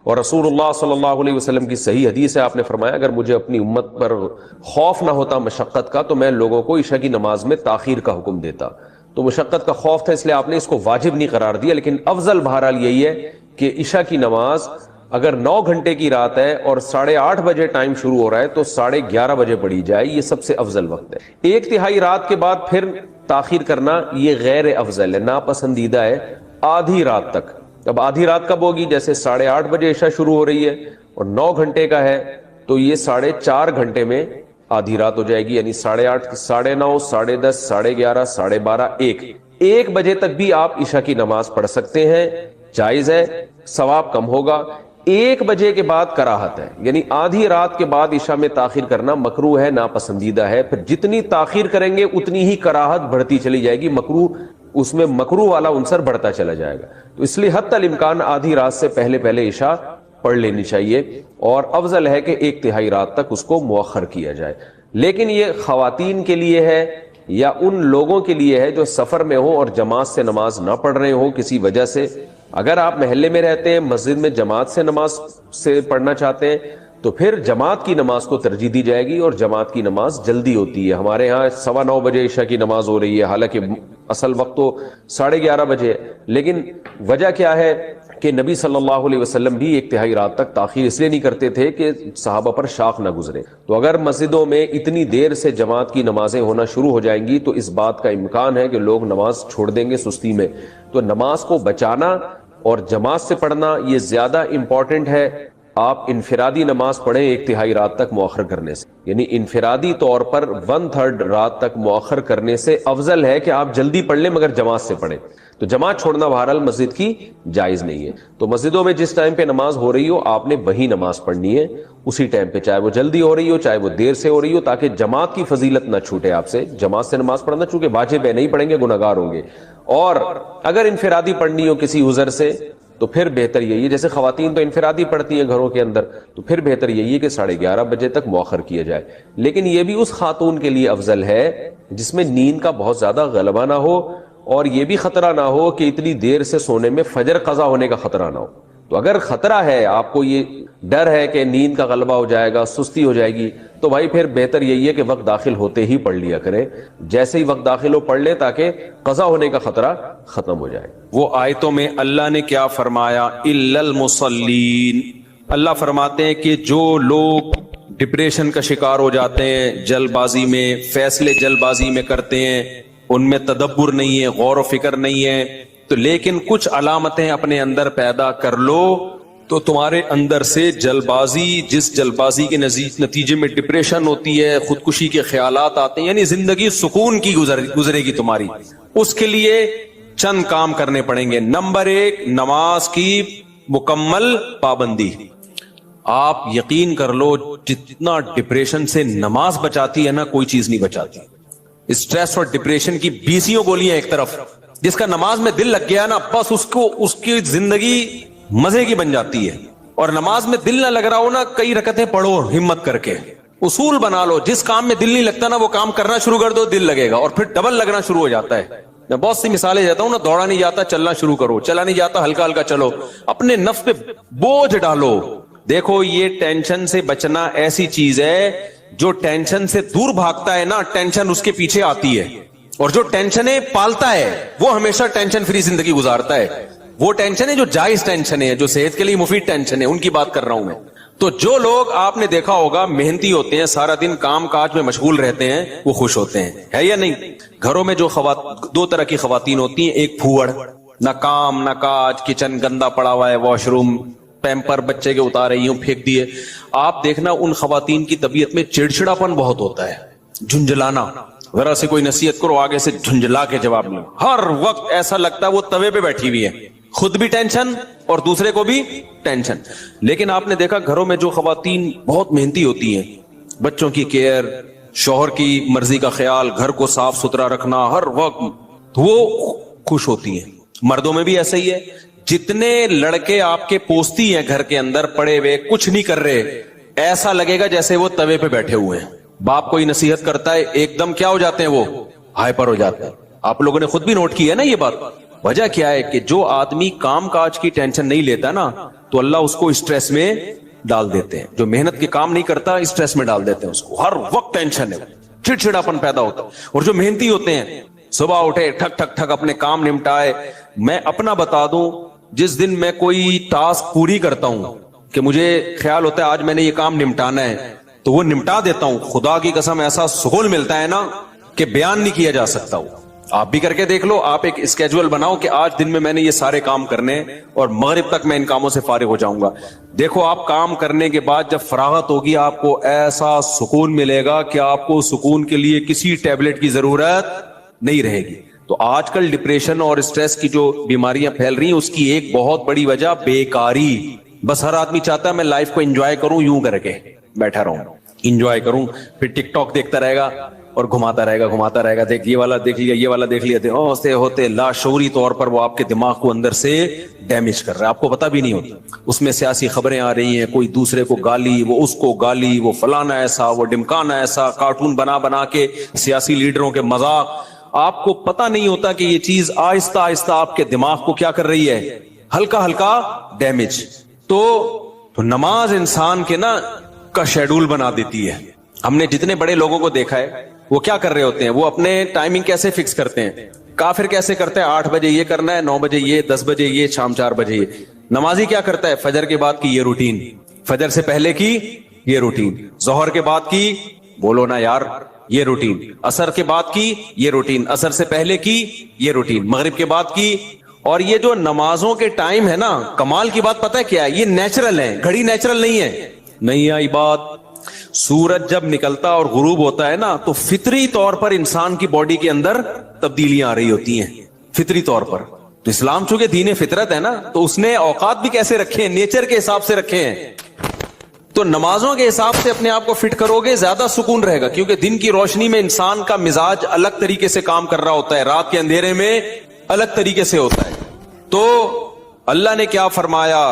اور رسول اللہ صلی اللہ علیہ وسلم کی صحیح حدیث ہے، آپ نے فرمایا اگر مجھے اپنی امت پر خوف نہ ہوتا مشقت کا تو میں لوگوں کو عشاء کی نماز میں تاخیر کا حکم دیتا. تو مشقت کا خوف تھا اس لیے آپ نے اس کو واجب نہیں قرار دیا، لیکن افضل بہرحال یہی ہے کہ عشاء کی نماز اگر 9 گھنٹے کی رات ہے اور 8:30 بجے ٹائم شروع ہو رہا ہے تو 11:30 بجے پڑھی جائے، یہ سب سے افضل وقت ہے. 1/3 رات کے بعد پھر تاخیر کرنا یہ غیر افضل ہے، ناپسندیدہ ہے آدھی رات تک. اب آدھی رات کب ہوگی؟ جیسے 8:30 بجے عشاء شروع ہو رہی ہے اور 9 گھنٹے کا ہے تو یہ 4.5 گھنٹے میں آدھی رات ہو جائے گی، یعنی 8:30 9:30 10:30 11:30 12:30 1 بجے تک بھی آپ عشاء کی نماز پڑھ سکتے ہیں، جائز ہے، ثواب کم ہوگا. 1 بجے کے بعد کراہت ہے، یعنی آدھی رات کے بعد عشاء میں تاخیر کرنا مکروہ ہے، ناپسندیدہ ہے. پھر جتنی تاخیر کریں گے اتنی ہی کراہت بڑھتی چلی جائے گی، مکروہ اس میں مکروہ والا عنصر بڑھتا چلا جائے گا. تو اس لیے حتی الامکان آدھی رات سے پہلے عشاء پڑھ لینی چاہیے، اور افضل ہے کہ 1/3 رات تک اس کو مؤخر کیا جائے. لیکن یہ خواتین کے لیے ہے یا ان لوگوں کے لیے ہے جو سفر میں ہوں اور جماعت سے نماز نہ پڑھ رہے ہوں کسی وجہ سے. اگر آپ محلے میں رہتے ہیں، مسجد میں جماعت سے نماز سے پڑھنا چاہتے ہیں تو پھر جماعت کی نماز کو ترجیح دی جائے گی، اور جماعت کی نماز جلدی ہوتی ہے. ہمارے ہاں 9:15 بجے عشاء کی نماز ہو رہی ہے، حالانکہ اصل وقت تو 11:30 بجے ہے. لیکن وجہ کیا ہے کہ نبی صلی اللہ علیہ وسلم بھی 1/3 رات تک تاخیر اس لیے نہیں کرتے تھے کہ صحابہ پر شاق نہ گزرے. تو اگر مسجدوں میں اتنی دیر سے جماعت کی نمازیں ہونا شروع ہو جائیں گی تو اس بات کا امکان ہے کہ لوگ نماز چھوڑ دیں گے سستی میں. تو نماز کو بچانا اور جماعت سے پڑھنا یہ زیادہ امپورٹنٹ ہے. آپ انفرادی نماز پڑھیں 1/3 رات تک مؤخر کرنے سے، یعنی انفرادی طور پر 1/3 رات تک مؤخر کرنے سے افضل ہے کہ آپ جلدی پڑھ لیں مگر جماعت سے پڑھیں. تو جماعت چھوڑنا بہرحال مسجد کی جائز نہیں ہے. تو مسجدوں میں جس ٹائم پہ نماز ہو رہی ہو آپ نے وہی نماز پڑھنی ہے اسی ٹائم پہ، چاہے وہ جلدی ہو رہی ہو چاہے وہ دیر سے ہو رہی ہو، تاکہ جماعت کی فضیلت نہ چھوٹے آپ سے. جماعت سے نماز پڑھنا چونکہ واجب ہے، نہیں پڑھیں گے گناہگار ہوں گے. اور اگر انفرادی پڑھنی ہو کسی عذر سے تو پھر بہتر یہی ہے، جیسے خواتین تو انفرادی پڑھتی ہیں گھروں کے اندر، تو پھر بہتر یہی ہے کہ 11:30 بجے تک مؤخر کیا جائے. لیکن یہ بھی اس خاتون کے لیے افضل ہے جس میں نیند کا بہت زیادہ غلبہ نہ ہو اور یہ بھی خطرہ نہ ہو کہ اتنی دیر سے سونے میں فجر قضا ہونے کا خطرہ نہ ہو. تو اگر خطرہ ہے، آپ کو یہ ڈر ہے کہ نیند کا غلبہ ہو جائے گا، سستی ہو جائے گی، تو بھائی پھر بہتر یہی ہے کہ وقت داخل ہوتے ہی پڑھ لیا کریں. جیسے ہی وقت داخل ہو پڑھ لیں تاکہ قضا ہونے کا خطرہ ختم ہو جائے. وہ آیتوں میں اللہ نے کیا فرمایا؟ الا المصلین. اللہ فرماتے ہیں کہ جو لوگ ڈپریشن کا شکار ہو جاتے ہیں، جلد بازی میں فیصلے جلد بازی میں کرتے ہیں، ان میں تدبر نہیں ہے، غور و فکر نہیں ہے، تو لیکن کچھ علامتیں اپنے اندر پیدا کر لو تو تمہارے اندر سے جلد بازی، جس جلد بازی کے نتیجے میں ڈپریشن ہوتی ہے، خودکشی کے خیالات آتے ہیں، یعنی زندگی سکون کی گزرے گی تمہاری. اس کے لیے چند کام کرنے پڑیں گے. نمبر 1، نماز کی مکمل پابندی. آپ یقین کر لو جتنا ڈپریشن سے نماز بچاتی ہے نا، کوئی چیز نہیں بچاتی. اسٹریس اور ڈپریشن کی 20 گولیاں ایک طرف، جس کا نماز میں دل لگ گیا نا بس اس کی زندگی مزے کی بن جاتی ہے. اور نماز میں دل نہ لگ رہا ہو نا، کئی رکعتیں پڑھو ہمت کر کے، اصول بنا لو، جس کام میں دل نہیں لگتا نا وہ کام کرنا شروع کر دو، دل لگے گا، اور پھر ڈبل لگنا شروع ہو جاتا ہے. میں بہت سی مثالیں دیتا ہوں نا، دوڑا نہیں جاتا چلنا شروع کرو، چلا نہیں جاتا ہلکا ہلکا چلو، اپنے نفس پہ بوجھ ڈالو. دیکھو یہ ٹینشن سے بچنا ایسی چیز ہے، جو ٹینشن سے دور بھاگتا ہے نا ٹینشن اس کے پیچھے آتی ہے، اور جو ٹینشنیں پالتا ہے وہ ہمیشہ ٹینشن فری زندگی گزارتا ہے. وہ ٹینشن ہے جو جائز ٹینشن ہے، جو صحت کے لیے مفید ٹینشن ہے، ان کی بات کر رہا ہوں میں. تو جو لوگ آپ نے دیکھا ہوگا محنتی ہوتے ہیں، سارا دن کام کاج میں مشغول رہتے ہیں، وہ خوش ہوتے ہیں، ہے یا نہیں؟ گھروں میں جو 2 طرح کی خواتین ہوتی ہیں، ایک پھوڑ، نہ کام نہ کاج، کچن گندا پڑا ہوا ہے، واش روم پیمپر بچے کے اتار رہی ہوں پھینک دیے. آپ دیکھنا ان خواتین کی طبیعت میں چڑچڑاپن بہت ہوتا ہے، جھنجھلانا. ذرا سے کوئی نصیحت کرو آگے سے جھنجھلا کے جواب لو، ہر وقت ایسا لگتا ہے وہ توے پہ بیٹھی ہوئی ہے، خود بھی ٹینشن اور دوسرے کو بھی ٹینشن. لیکن آپ نے دیکھا گھروں میں جو خواتین بہت محنتی ہوتی ہیں، بچوں کی کیئر، شوہر کی مرضی کا خیال، گھر کو صاف ستھرا رکھنا ہر وقت، وہ خوش ہوتی ہیں. مردوں میں بھی ایسا ہی ہے. جتنے لڑکے آپ کے پوستی ہیں گھر کے اندر پڑے ہوئے کچھ نہیں کر رہے، ایسا لگے گا جیسے وہ توے پہ بیٹھے ہوئے ہیں. باپ کوئی نصیحت کرتا ہے ایک دم کیا ہو جاتے ہیں، وہ ہائپر ہو جاتے ہیں. آپ لوگوں نے خود بھی نوٹ کی ہے نا یہ بات. وجہ کیا ہے کہ جو آدمی کام کاج کی ٹینشن نہیں لیتا نا تو اللہ اس کو اسٹریس میں ڈال دیتے ہیں. جو محنت کے کام نہیں کرتا اسٹریس میں ڈال دیتے ہیں اس کو, ہر وقت ٹینشن ہے, چڑچڑاپن پیدا ہوتا ہے. اور جو محنتی ہوتے ہیں صبح اٹھے ٹھک ٹھک ٹھک اپنے کام نمٹائے. میں اپنا بتا دوں, جس دن میں کوئی ٹاسک پوری کرتا ہوں کہ مجھے خیال ہوتا ہے آج میں نے یہ کام نمٹانا ہے تو وہ نمٹا دیتا ہوں, خدا کی قسم ایسا سکون ملتا ہے نا کہ بیان نہیں کیا جا سکتا. وہ آپ بھی کر کے دیکھ لو, آپ ایک اسکیجول بناؤ کہ آج دن میں نے یہ سارے کام کرنے اور مغرب تک میں ان کاموں سے فارغ ہو جاؤں گا. دیکھو آپ کام کرنے کے بعد جب فراغت ہوگی آپ کو ایسا سکون ملے گا کہ آپ کو سکون کے لیے کسی ٹیبلٹ کی ضرورت نہیں رہے گی. تو آج کل ڈپریشن اور اسٹریس کی جو بیماریاں پھیل رہی ہیں اس کی ایک بہت بڑی وجہ بیکاری. بس ہر آدمی چاہتا ہے میں لائف کو انجوائے کروں, یوں کر کے بیٹھا رہوں, انجوائے کروں, پھر ٹک ٹاک دیکھتا رہے گا اور گھماتا رہے گا, دیکھ یہ والا دیکھ لیا, یہ والا دیکھ لیا, ہوتے ہوتے لاشعوری طور پر وہ آپ کے دماغ کو اندر سے ڈیمیج کر رہا ہے, آپ کو پتا بھی نہیں ہوتا. اس میں سیاسی خبریں آ رہی ہیں, کوئی دوسرے کو گالی, وہ اس کو گالی, وہ فلانا ایسا, وہ ڈمکانا ایسا, کارٹون بنا بنا کے سیاسی لیڈروں کے مذاق. آپ کو پتا نہیں ہوتا کہ یہ چیز آہستہ آہستہ آپ کے دماغ کو کیا کر رہی ہے, ہلکا ہلکا ڈیمیج. تو نماز انسان کے نا کا شیڈول بنا دیتی ہے. ہم نے جتنے بڑے لوگوں کو دیکھا ہے وہ کیا کر رہے ہوتے ہیں, وہ اپنے ٹائمنگ کیسے فکس کرتے ہیں. کافر کیسے کرتے ہیں, 8 بجے یہ کرنا ہے, 9 بجے یہ, 10 بجے یہ, شام 4 بجے یہ. نمازی کیا کرتا ہے, فجر کے بعد کی یہ روٹین, فجر سے پہلے کی یہ روٹین, ظہر کے بعد کی, بولو نا یار, یہ روٹین, عصر کے بعد کی یہ روٹین, عصر سے پہلے کی یہ روٹین, مغرب کے بعد کی. اور یہ جو نمازوں کے ٹائم ہے نا, کمال کی بات پتہ ہے کیا ہے, یہ نیچرل ہے, گھڑی نیچرل نہیں ہے. نہیں آئی بات, سورج جب نکلتا اور غروب ہوتا ہے نا تو فطری طور پر انسان کی باڈی کے اندر تبدیلیاں آ رہی ہوتی ہیں, فطری طور پر. تو اسلام چونکہ دین فطرت ہے نا تو اس نے اوقات بھی کیسے رکھے ہیں, نیچر کے حساب سے رکھے ہیں. تو نمازوں کے حساب سے اپنے آپ کو فٹ کرو گے زیادہ سکون رہے گا, کیونکہ دن کی روشنی میں انسان کا مزاج الگ طریقے سے کام کر رہا ہوتا ہے, رات کے اندھیرے میں الگ طریقے سے ہوتا ہے. تو اللہ نے کیا فرمایا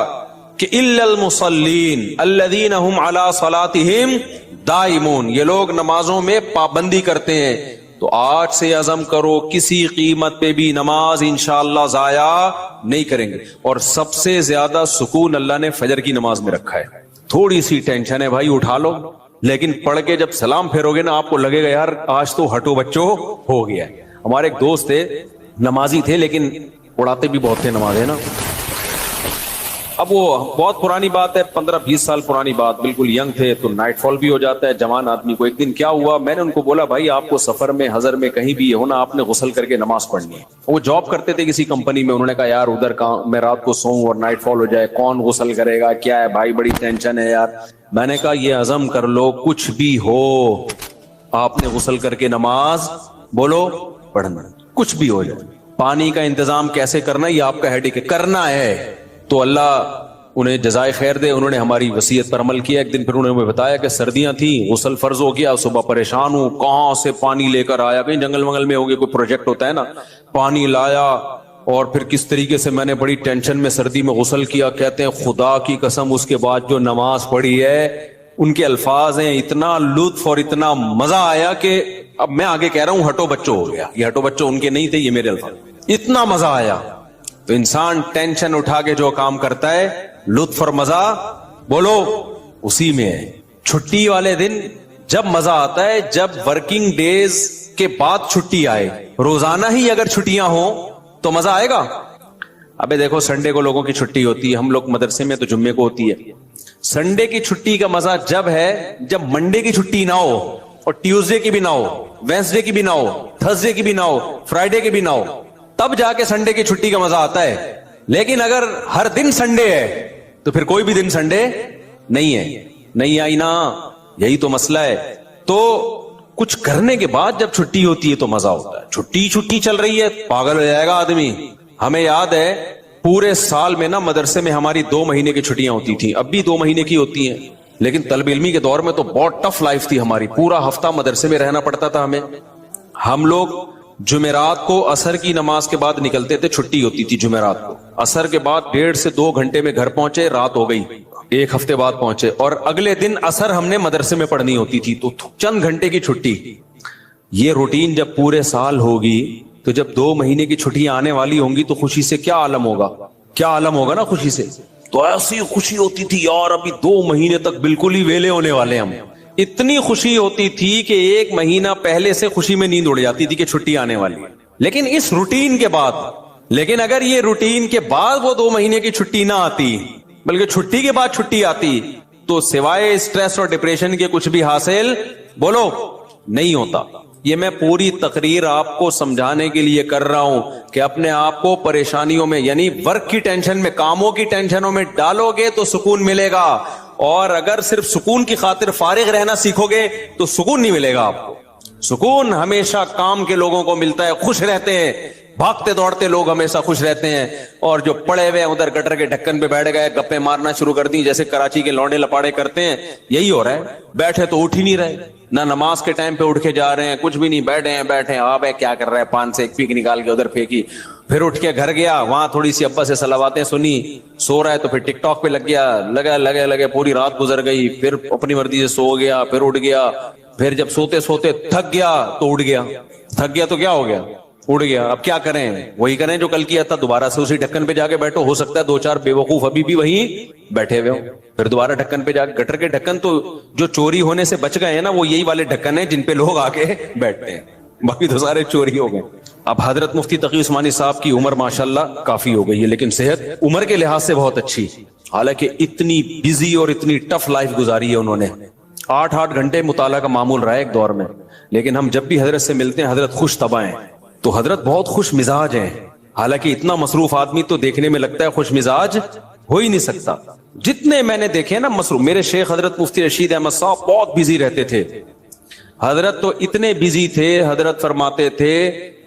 کہ الا المصلین الذین هم علی صلاتهم دائمون, یہ لوگ نمازوں میں پابندی کرتے ہیں. تو آج سے عزم کرو کسی قیمت پہ بھی نماز انشاءاللہ ضائع نہیں کریں گے. اور سب سے زیادہ سکون اللہ نے فجر کی نماز میں رکھا ہے. تھوڑی سی ٹینشن ہے بھائی اٹھا لو, لیکن پڑھ کے جب سلام پھیرو گے نا آپ کو لگے گا یار آج تو ہٹو بچو ہو گیا. ہمارے ایک دوست تھے, نمازی تھے لیکن اڑاتے بھی بہت تھے نمازیں نا. اب وہ بہت پرانی بات ہے, 15-20 سال پرانی بات, بالکل ینگ تھے تو نائٹ فال بھی ہو جاتا ہے جوان آدمی کو. ایک دن کیا ہوا, میں نے ان کو بولا بھائی آپ کو سفر میں حضر میں کہیں بھی ہونا, آپ نے غسل کر کے نماز پڑھنی ہے. وہ جاب کرتے تھے کسی کمپنی میں, انہوں نے کہا یار ادھر میں رات کو سوؤں اور نائٹ فال ہو جائے, کون غسل کرے گا, کیا ہے بھائی بڑی ٹینشن ہے یار. میں نے کہا یہ عزم کر لو کچھ بھی ہو آپ نے غسل کر کے نماز بولو پڑھنا, کچھ بھی ہو جائے. پانی کا انتظام کیسے کرنا یہ آپ کا ہیڈک ہے, کرنا ہے. تو اللہ انہیں جزائے خیر دے, انہوں نے ہماری وصیت پر عمل کیا. ایک دن پھر انہوں نے بتایا کہ سردیاں تھیں, غسل فرض ہو گیا, صبح پریشان ہوں کہاں سے پانی لے کر آیا, کہیں جنگل منگل میں ہو گیا, کوئی پروجیکٹ ہوتا ہے نا, پانی لایا اور پھر کس طریقے سے میں نے بڑی ٹینشن میں سردی میں غسل کیا. کہتے ہیں خدا کی قسم اس کے بعد جو نماز پڑھی ہے, ان کے الفاظ ہیں, اتنا لطف اور اتنا مزہ آیا کہ اب میں آگے کہہ رہا ہوں ہٹو بچوں ہو گیا. یہ ہٹو بچوں ان کے نہیں تھے, یہ میرے الفاظ. اتنا مزہ آیا. تو انسان ٹینشن اٹھا کے جو کام کرتا ہے لطف اور مزہ بولو اسی میں ہے. چھٹی والے دن جب مزہ آتا ہے جب ورکنگ ڈیز کے بعد چھٹی آئے. روزانہ ہی اگر چھٹیاں ہوں تو مزہ آئے گا. ابے دیکھو سنڈے کو لوگوں کی چھٹی ہوتی ہے, ہم لوگ مدرسے میں تو جمعے کو ہوتی ہے. سنڈے کی چھٹی کا مزہ جب ہے جب منڈے کی چھٹی نہ ہو اور ٹیوزڈے کی بھی نہ ہو, وینسڈے کی بھی نہ ہو, تھرسڈے کی بھی نہ ہو, فرائیڈے کی بھی نہ ہو, تب جا کے سنڈے کی چھٹی کا مزہ آتا ہے. لیکن اگر ہر دن سنڈے ہے تو پھر کوئی بھی دن سنڈے نہیں ہے. نہیں آئی نا, یہی تو مسئلہ ہے. تو کچھ کرنے کے بعد جب چھٹی ہوتی ہے تو مزہ ہوتا ہے. چھٹی چل رہی ہے پاگل ہو جائے گا آدمی. ہمیں یاد ہے پورے سال میں نا مدرسے میں ہماری 2 مہینے کی چھٹیاں ہوتی تھیں, اب بھی 2 مہینے کی ہوتی ہیں, لیکن طالب علمی کے دور میں تو بہت ٹف لائف تھی ہماری. پورا ہفتہ مدرسے میں رہنا پڑتا تھا ہمیں. ہم لوگ جمعرات کو عصر کی نماز کے بعد نکلتے تھے, چھٹی ہوتی تھی جمعرات کو. عصر کے بعد 1.5 سے 2 گھنٹے میں گھر پہنچے, رات ہو گئی, 1 ہفتے بعد پہنچے, اور اگلے دن عصر ہم نے مدرسے میں پڑھنی ہوتی تھی, تو چند گھنٹے کی چھٹی. یہ روٹین جب پورے سال ہوگی تو جب 2 مہینے کی چھٹیاں آنے والی ہوں گی تو خوشی سے کیا عالم ہوگا, کیا عالم ہوگا نا خوشی سے. تو ایسی خوشی ہوتی تھی یار ابھی 2 مہینے تک بالکل ہی ویلے ہونے والے ہم. اتنی خوشی ہوتی تھی کہ 1 مہینہ پہلے سے خوشی میں نیند اڑ جاتی تھی کہ چھٹی آنے والی. لیکن اس روٹین کے بعد, لیکن اگر یہ روٹین کے بعد وہ 2 مہینے کی چھٹی نہ آتی بلکہ چھٹی کے بعد چھٹی آتی تو سوائے اسٹریس اور ڈپریشن کے کچھ بھی حاصل بولو نہیں ہوتا. یہ میں پوری تقریر آپ کو سمجھانے کے لیے کر رہا ہوں کہ اپنے آپ کو پریشانیوں میں یعنی ورک کی ٹینشن میں, کاموں کی ٹینشنوں میں ڈالو گے تو سکون ملے گا, اور اگر صرف سکون کی خاطر فارغ رہنا سیکھو گے تو سکون نہیں ملے گا آپ کو. سکون ہمیشہ کام کے لوگوں کو ملتا ہے, خوش رہتے ہیں, بھاگتے دوڑتے لوگ ہمیشہ خوش رہتے ہیں. اور جو پڑے ہوئے ادھر گٹر کے ڈھکن پہ بیٹھ گئے گپے مارنا شروع کر دی جیسے کراچی کے لونڈے لپاڑے کرتے ہیں, یہی ہو رہا ہے. بیٹھے تو اٹھ ہی نہیں رہے, نہ نماز کے ٹائم پہ اٹھ کے جا رہے ہیں, کچھ بھی نہیں, بیٹھے آپ کیا کر رہے ہیں, پان سے ایک پیک نکال کے ادھر پھینکی, پھر اٹھ کے گھر گیا, وہاں تھوڑی سی ابا سے صلواتیں سنی, سو رہا ہے تو پھر ٹک ٹاک پہ لگ گیا, لگے پوری رات گزر گئی, پھر اپنی مرضی سے سو گیا, پھر اٹھ گیا, پھر جب سوتے سوتے تھک گیا تو اٹھ گیا, تھک گیا تو کیا ہو گیا, اڑ گیا. اب کیا کریں, وہی کریں جو کل کیا تھا, دوبارہ سے اسی ڈھکن پہ جا کے بیٹھو. ہو سکتا ہے 2-4 بے وقوف ابھی بھی وہیں بیٹھے ہوئے ہوں, پھر دوبارہ ڈھکن پہ جا کے. گٹر کے ڈھکن تو جو چوری ہونے سے بچ گئے ہیں نا وہ یہی والے ڈھکن ہیں جن پہ لوگ آ کے بیٹھتے ہیں, باقی تو سارے چوری ہو گئے. اب حضرت مفتی تقی عثمانی صاحب کی عمر ماشاءاللہ کافی ہو گئی ہے, لیکن صحت عمر کے لحاظ سے بہت اچھی, حالانکہ اتنی بزی اور اتنی ٹف لائف گزاری ہے انہوں نے. 8 گھنٹے مطالعہ کا معمول رہا ہے ایک دور میں, لیکن ہم جب بھی حضرت سے ملتے ہیں حضرت خوش طبع ہیں, تو حضرت بہت خوش مزاج ہیں. حالانکہ اتنا مصروف آدمی تو دیکھنے میں لگتا ہے خوش مزاج ہو ہی نہیں سکتا. جتنے میں نے دیکھے نا مصروف, میرے شیخ حضرت مفتی رشید احمد صاحب بہت بزی رہتے تھے. حضرت تو اتنے بزی تھے, حضرت فرماتے تھے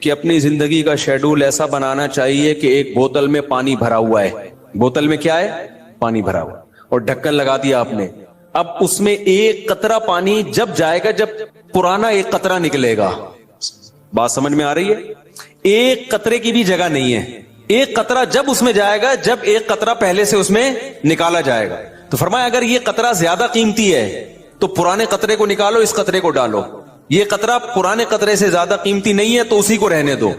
کہ اپنی زندگی کا شیڈول ایسا بنانا چاہیے کہ ایک بوتل میں پانی بھرا ہوا ہے, بوتل میں کیا ہے, پانی بھرا ہوا, اور ڈھکن لگا دیا آپ نے. اب اس میں ایک قطرہ پانی جب جائے گا جب پرانا ایک قطرہ نکلے گا. بات سمجھ میں آ رہی ہے؟ ایک قطرے کی بھی جگہ نہیں ہے, ایک قطرہ جب اس میں جائے گا جب ایک قطرہ پہلے سے اس میں نکالا جائے گا. تو فرمایا اگر یہ قطرہ زیادہ قیمتی ہے تو پرانے قطرے کو نکالو, اس قطرے کو ڈالو. یہ قطرہ پرانے قطرے سے زیادہ قیمتی نہیں ہے تو اسی کو رہنے دو,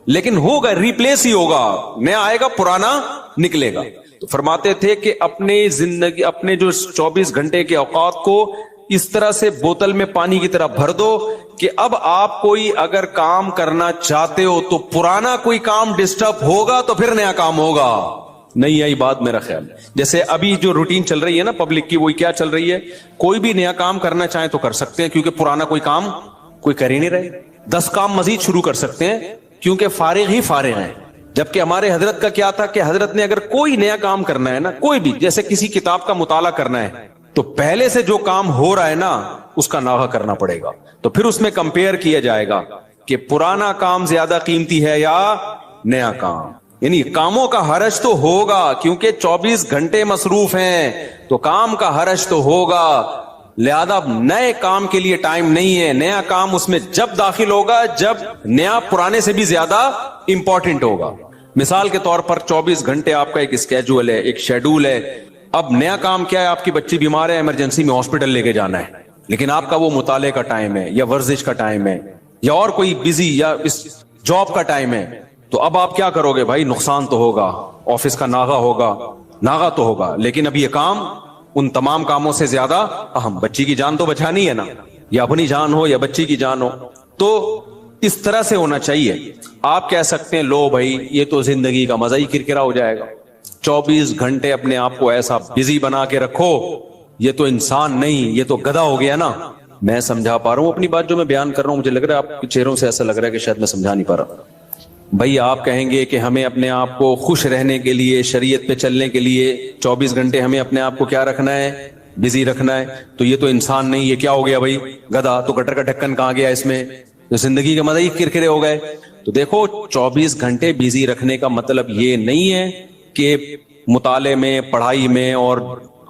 لیکن ہوگا ریپلیس ہی ہوگا, نیا آئے گا پرانا نکلے گا. تو فرماتے تھے کہ اپنے زندگی, اپنے جو 24 گھنٹے کے اوقات کو اس طرح سے بوتل میں پانی کی طرح بھر دو کہ اب آپ کوئی اگر کام کرنا چاہتے ہو تو پرانا کوئی کام ڈسٹرب ہوگا تو پھر نیا کام ہوگا. نہیں آئی بات میرا خیال. جیسے ابھی جو روٹین چل رہی ہے نا پبلک کی, وہی کیا چل رہی ہے, کوئی بھی نیا کام کرنا چاہیں تو کر سکتے ہیں کیونکہ پرانا کوئی کام کوئی کر ہی نہیں رہے. 10 کام مزید شروع کر سکتے ہیں کیونکہ فارغ ہی فارغ ہیں. جبکہ ہمارے حضرت کا کیا تھا کہ حضرت نے اگر کوئی نیا کام کرنا ہے نا, کوئی بھی, جیسے کسی کتاب کا مطالعہ کرنا ہے تو پہلے سے جو کام ہو رہا ہے نا اس کا ناغہ کرنا پڑے گا. تو پھر اس میں کمپیئر کیا جائے گا کہ پرانا کام زیادہ قیمتی ہے یا نیا کام. یعنی کاموں کا حرج تو ہوگا کیونکہ 24 گھنٹے مصروف ہیں تو کام کا حرج تو ہوگا, لہذا نئے کام کے لیے ٹائم نہیں ہے. نیا کام اس میں جب داخل ہوگا جب نیا پرانے سے بھی زیادہ امپورٹنٹ ہوگا. مثال کے طور پر 24 گھنٹے آپ کا ایک اسکیجول ہے, ایک شیڈول ہے. اب نیا کام کیا ہے, آپ کی بچی بیمار ہے, ایمرجنسی میں ہاسپٹل لے کے جانا ہے, لیکن آپ کا وہ مطالعے کا ٹائم ہے یا ورزش کا ٹائم ہے یا اور کوئی بزی یا اس جاب کا ٹائم ہے. تو اب آپ کیا کرو گے بھائی, نقصان تو ہوگا, آفس کا ناغہ تو ہوگا, لیکن اب یہ کام ان تمام کاموں سے زیادہ اہم. بچی کی جان تو بچانی ہے نا, یا اپنی جان ہو یا بچی کی جان ہو. تو اس طرح سے ہونا چاہیے. آپ کہہ سکتے ہیں لو بھائی یہ تو زندگی کا مزہ ہی کرکرا ہو جائے گا, 24 گھنٹے اپنے آپ کو ایسا بزی بنا کے رکھو, یہ تو انسان نہیں, یہ تو گدھا ہو گیا نا. میں سمجھا پا رہا ہوں اپنی بات جو میں بیان کر رہا ہوں, مجھے لگ رہا ہے آپ کے چہروں سے ایسا لگ رہا ہے کہ شاید میں سمجھا نہیں پا رہا. بھائی آپ کہیں گے کہ ہمیں اپنے آپ کو خوش رہنے کے لیے, شریعت پہ چلنے کے لیے 24 گھنٹے ہمیں اپنے آپ کو کیا رکھنا ہے, بزی رکھنا ہے. تو یہ تو انسان نہیں, یہ کیا ہو گیا بھائی, گدھا. تو گٹر کا ڈھکن کہاں گیا اس میں, تو زندگی کے مزے ہی کرکرے ہو گئے. تو دیکھو 24 گھنٹے بزی رکھنے کا مطلب یہ نہیں ہے کہ مطالعے میں, پڑھائی میں اور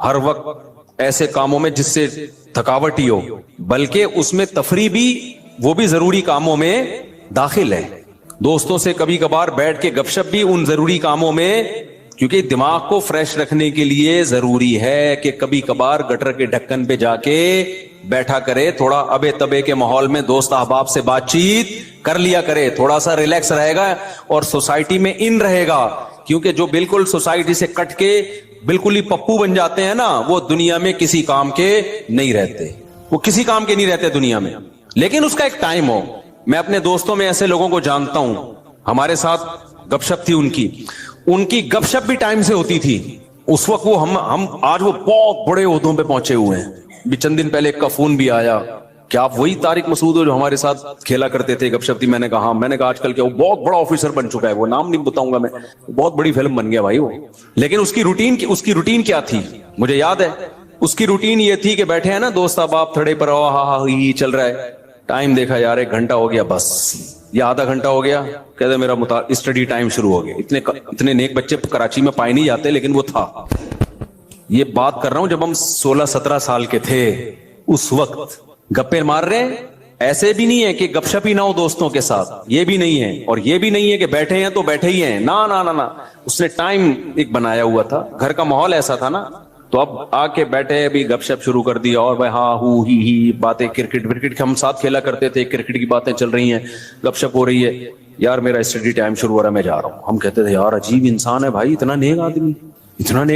ہر وقت ایسے کاموں میں جس سے تھکاوٹ ہی ہو, بلکہ اس میں تفریح بھی, وہ بھی ضروری کاموں میں داخل ہے. دوستوں سے کبھی کبھار بیٹھ کے گپ شپ بھی ان ضروری کاموں میں کیونکہ دماغ کو فریش رکھنے کے لیے ضروری ہے کہ کبھی کبھار گٹر کے ڈھکن پہ جا کے بیٹھا کرے, تھوڑا ابے تبے کے ماحول میں دوست احباب سے بات چیت کر لیا کرے, تھوڑا سا ریلیکس رہے گا اور سوسائٹی میں ان رہے گا. کیونکہ جو بالکل سوسائٹی سے کٹ کے بالکل ہی پپو بن جاتے ہیں نا, وہ دنیا میں کسی کام کے نہیں رہتے, وہ کسی کام کے نہیں رہتے دنیا میں. لیکن اس کا ایک ٹائم ہو. میں اپنے دوستوں میں ایسے لوگوں کو جانتا ہوں, ہمارے ساتھ گپ شپ تھی ان کی گپ شپ بھی ٹائم سے ہوتی تھی. اس وقت وہ ہم آج وہ بہت بڑے عہدوں پہ پہنچے ہوئے ہیں. بھی چند دن پہلے ایک کا فون بھی آیا, کیا آپ وہی طارق مسعود ہو جو ہمارے ساتھ کھیلا کرتے تھے, گپ شپ تھی. میں نے کہا میں نے کہا آج کل کیا وہ بہت بڑا آفیسر بن چکا ہے, وہ نام نہیں بتاؤں گا میں, بہت بڑی فلم بن گیا بھائی وہ. لیکن اس کی روٹین کیا تھی مجھے یاد ہے. اس کی روٹین یہ تھی کہ بیٹھے ہیں نا دوست احباب تھڑے پر, ہی چل رہا ہے, ٹائم دیکھا یار 1 گھنٹہ ہو گیا بس, یا آدھا گھنٹہ ہو گیا, کہتے میرا اسٹڈی ٹائم شروع ہو گیا. اتنے نیک بچے کراچی میں پائے نہیں جاتے, لیکن وہ تھا. یہ بات کر رہا ہوں جب ہم 16-17 سال کے تھے, اس وقت گپے مار رہے ہیں. ایسے بھی نہیں ہے کہ گپ شپ ہی نہ ہو دوستوں کے ساتھ, یہ بھی نہیں ہے. اور یہ بھی نہیں ہے کہ بیٹھے ہیں تو بیٹھے ہی ہیں, نا نا نا نا. اس نے ٹائم ایک بنایا ہوا تھا, گھر کا ماحول ایسا تھا نا. تو اب آ کے بیٹھے ابھی گپ شپ شروع کر دی, اور بھائی ہاں ہو ہی باتیں, کرکٹ ہم ساتھ کھیلا کرتے تھے, کرکٹ کی باتیں چل رہی ہیں, گپ شپ ہو رہی ہے. یار میرا اسٹڈی ٹائم شروع ہو رہا ہے, میں جا رہا ہوں. ہم کہتے تھے یار عجیب انسان ہے بھائی, اتنا نیک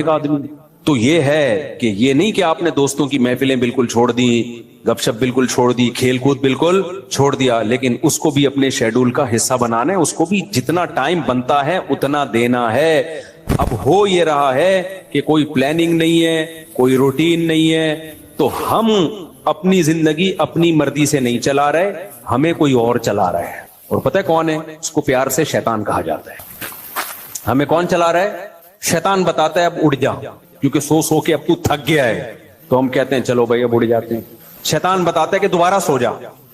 آدمی. تو یہ ہے کہ یہ نہیں کہ آپ نے دوستوں کی محفلیں بالکل چھوڑ دی, گپ شپ بالکل چھوڑ دی, کھیل کود بالکل چھوڑ دیا, لیکن اس کو بھی اپنے شیڈول کا حصہ بنانا ہے. اس کو بھی جتنا ٹائم بنتا ہے اتنا دینا ہے. اب ہو یہ رہا ہے کہ کوئی پلاننگ نہیں ہے, کوئی روٹین نہیں ہے, تو ہم اپنی زندگی اپنی مرضی سے نہیں چلا رہے, ہمیں کوئی اور چلا رہا ہے. اور پتہ ہے کون ہے؟ اس کو پیار سے شیطان کہا جاتا ہے. ہمیں کون چلا رہا ہے؟ شیطان بتاتا ہے اب اٹھ جا, کیونکہ سو کے اب تو تھک گیا ہے. تو ہم کہتے ہیں چلو بھائی اب اٹھ جاتے ہیں. شیطان بتاتا ہے کہ دوبارہ سو جا.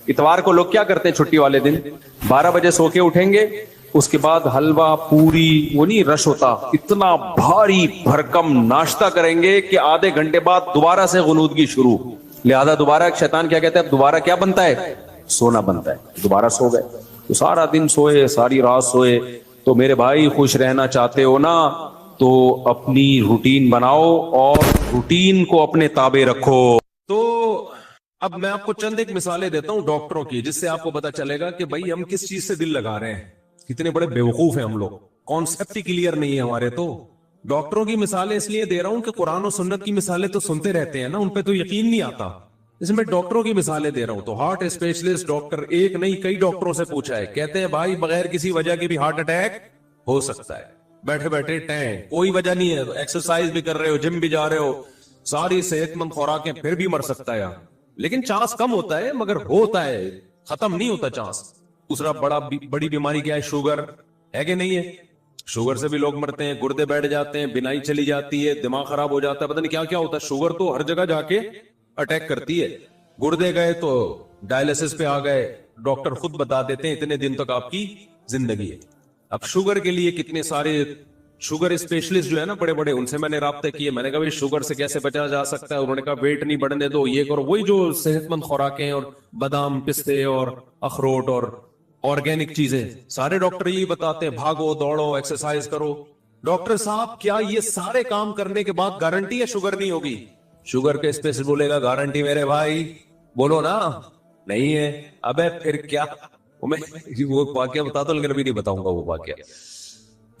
اتوار کو لوگ کیا کرتے ہیں چھٹی والے دن, 12 بجے سو کے اٹھیں گے, اس کے بعد حلوہ پوری وہ نہیں رش ہوتا, اتنا بھاری بھرکم ناشتہ کریں گے کہ آدھے گھنٹے بعد دوبارہ سے غنودگی شروع. لہذا دوبارہ شیطان کیا کہتا ہے, اب دوبارہ کیا بنتا ہے؟ سونا بنتا ہے. دوبارہ سو گئے تو سارا دن سوئے, ساری رات سوئے. تو میرے بھائی خوش رہنا چاہتے ہو نا, تو اپنی روٹین بناؤ اور روٹین کو اپنے تابع رکھو. تو اب میں آپ کو چند ایک مثالیں دیتا ہوں ڈاکٹروں کی, جس سے آپ کو پتا چلے گا کہ بھائی ہم کس چیز سے دل لگا رہے ہیں. کتنے بڑے بیوقوف ہیں ہم لوگ, کانسیپٹ ہی کلیئر نہیں ہے ہمارے. تو ڈاکٹروں کی مثالیں اس لیے دے رہا ہوں کہ قرآن و سنت کی مثالیں تو سنتے رہتے ہیں نا, ان پہ تو یقین نہیں آتا, اس میں ڈاکٹروں کی مثالیں دے رہا ہوں. تو ہارٹ اسپیشلسٹ ڈاکٹر ایک نہیں کئی ڈاکٹروں سے پوچھا ہے, کہتے ہیں بھائی بغیر کسی وجہ کے بھی ہارٹ اٹیک ہو سکتا ہے. بیٹھے بیٹھے ٹین, کوئی وجہ نہیں ہے, ایکسرسائز بھی کر رہے ہو, جم بھی جا رہے ہو, ساری صحت مند خوراکیں, پھر بھی مر سکتا ہے. لیکن چانس کم ہوتا ہے, مگر ہوتا ہے, ختم نہیں ہوتا چانس. دوسرا بڑی بیماری کیا ہے؟ شوگر ہے کہ نہیں ہے؟ شوگر سے بھی لوگ مرتے ہیں, گردے بیٹھ جاتے ہیں, بینائی چلی جاتی ہے, دماغ خراب ہو جاتا ہے, پتہ نہیں کیا کیا ہوتا ہے. شوگر تو ہر جگہ جا کے اٹیک کرتی ہے. گردے گئے تو ڈائلسس پہ آ گئے, ڈاکٹر خود بتا دیتے ہیں اتنے دن تک آپ کی زندگی ہے. اب شوگر کے لیے کتنے سارے شوگر اسپیشلسٹ جو ہے نا بڑے بڑے, ان سے میں نے رابطے کیے. میں نے کہا بھائی شوگر سے کیسے بچا جا سکتا ہے؟ انہوں نے کہا ویٹ نہیں بڑھنے دو, یہ کرو, وہی جو صحت مند خوراکیں اور بادام پستے اور اخروٹ اور آرگینک چیزیں, سارے ڈاکٹر یہی بتاتے ہیں, بھاگو دوڑو ایکسرسائز کرو. ڈاکٹر صاحب کیا یہ سارے کام کرنے کے بعد گارنٹی ہے شوگر نہیں ہوگی؟ شوگر کے اسپیشلسٹ بولے گا گارنٹی میرے بھائی, بولو نا نہیں ہے. ابے پھر کیا, وہ واقعہ بتا دو, لیکن ابھی نہیں بتاؤں گا وہ واقعہ.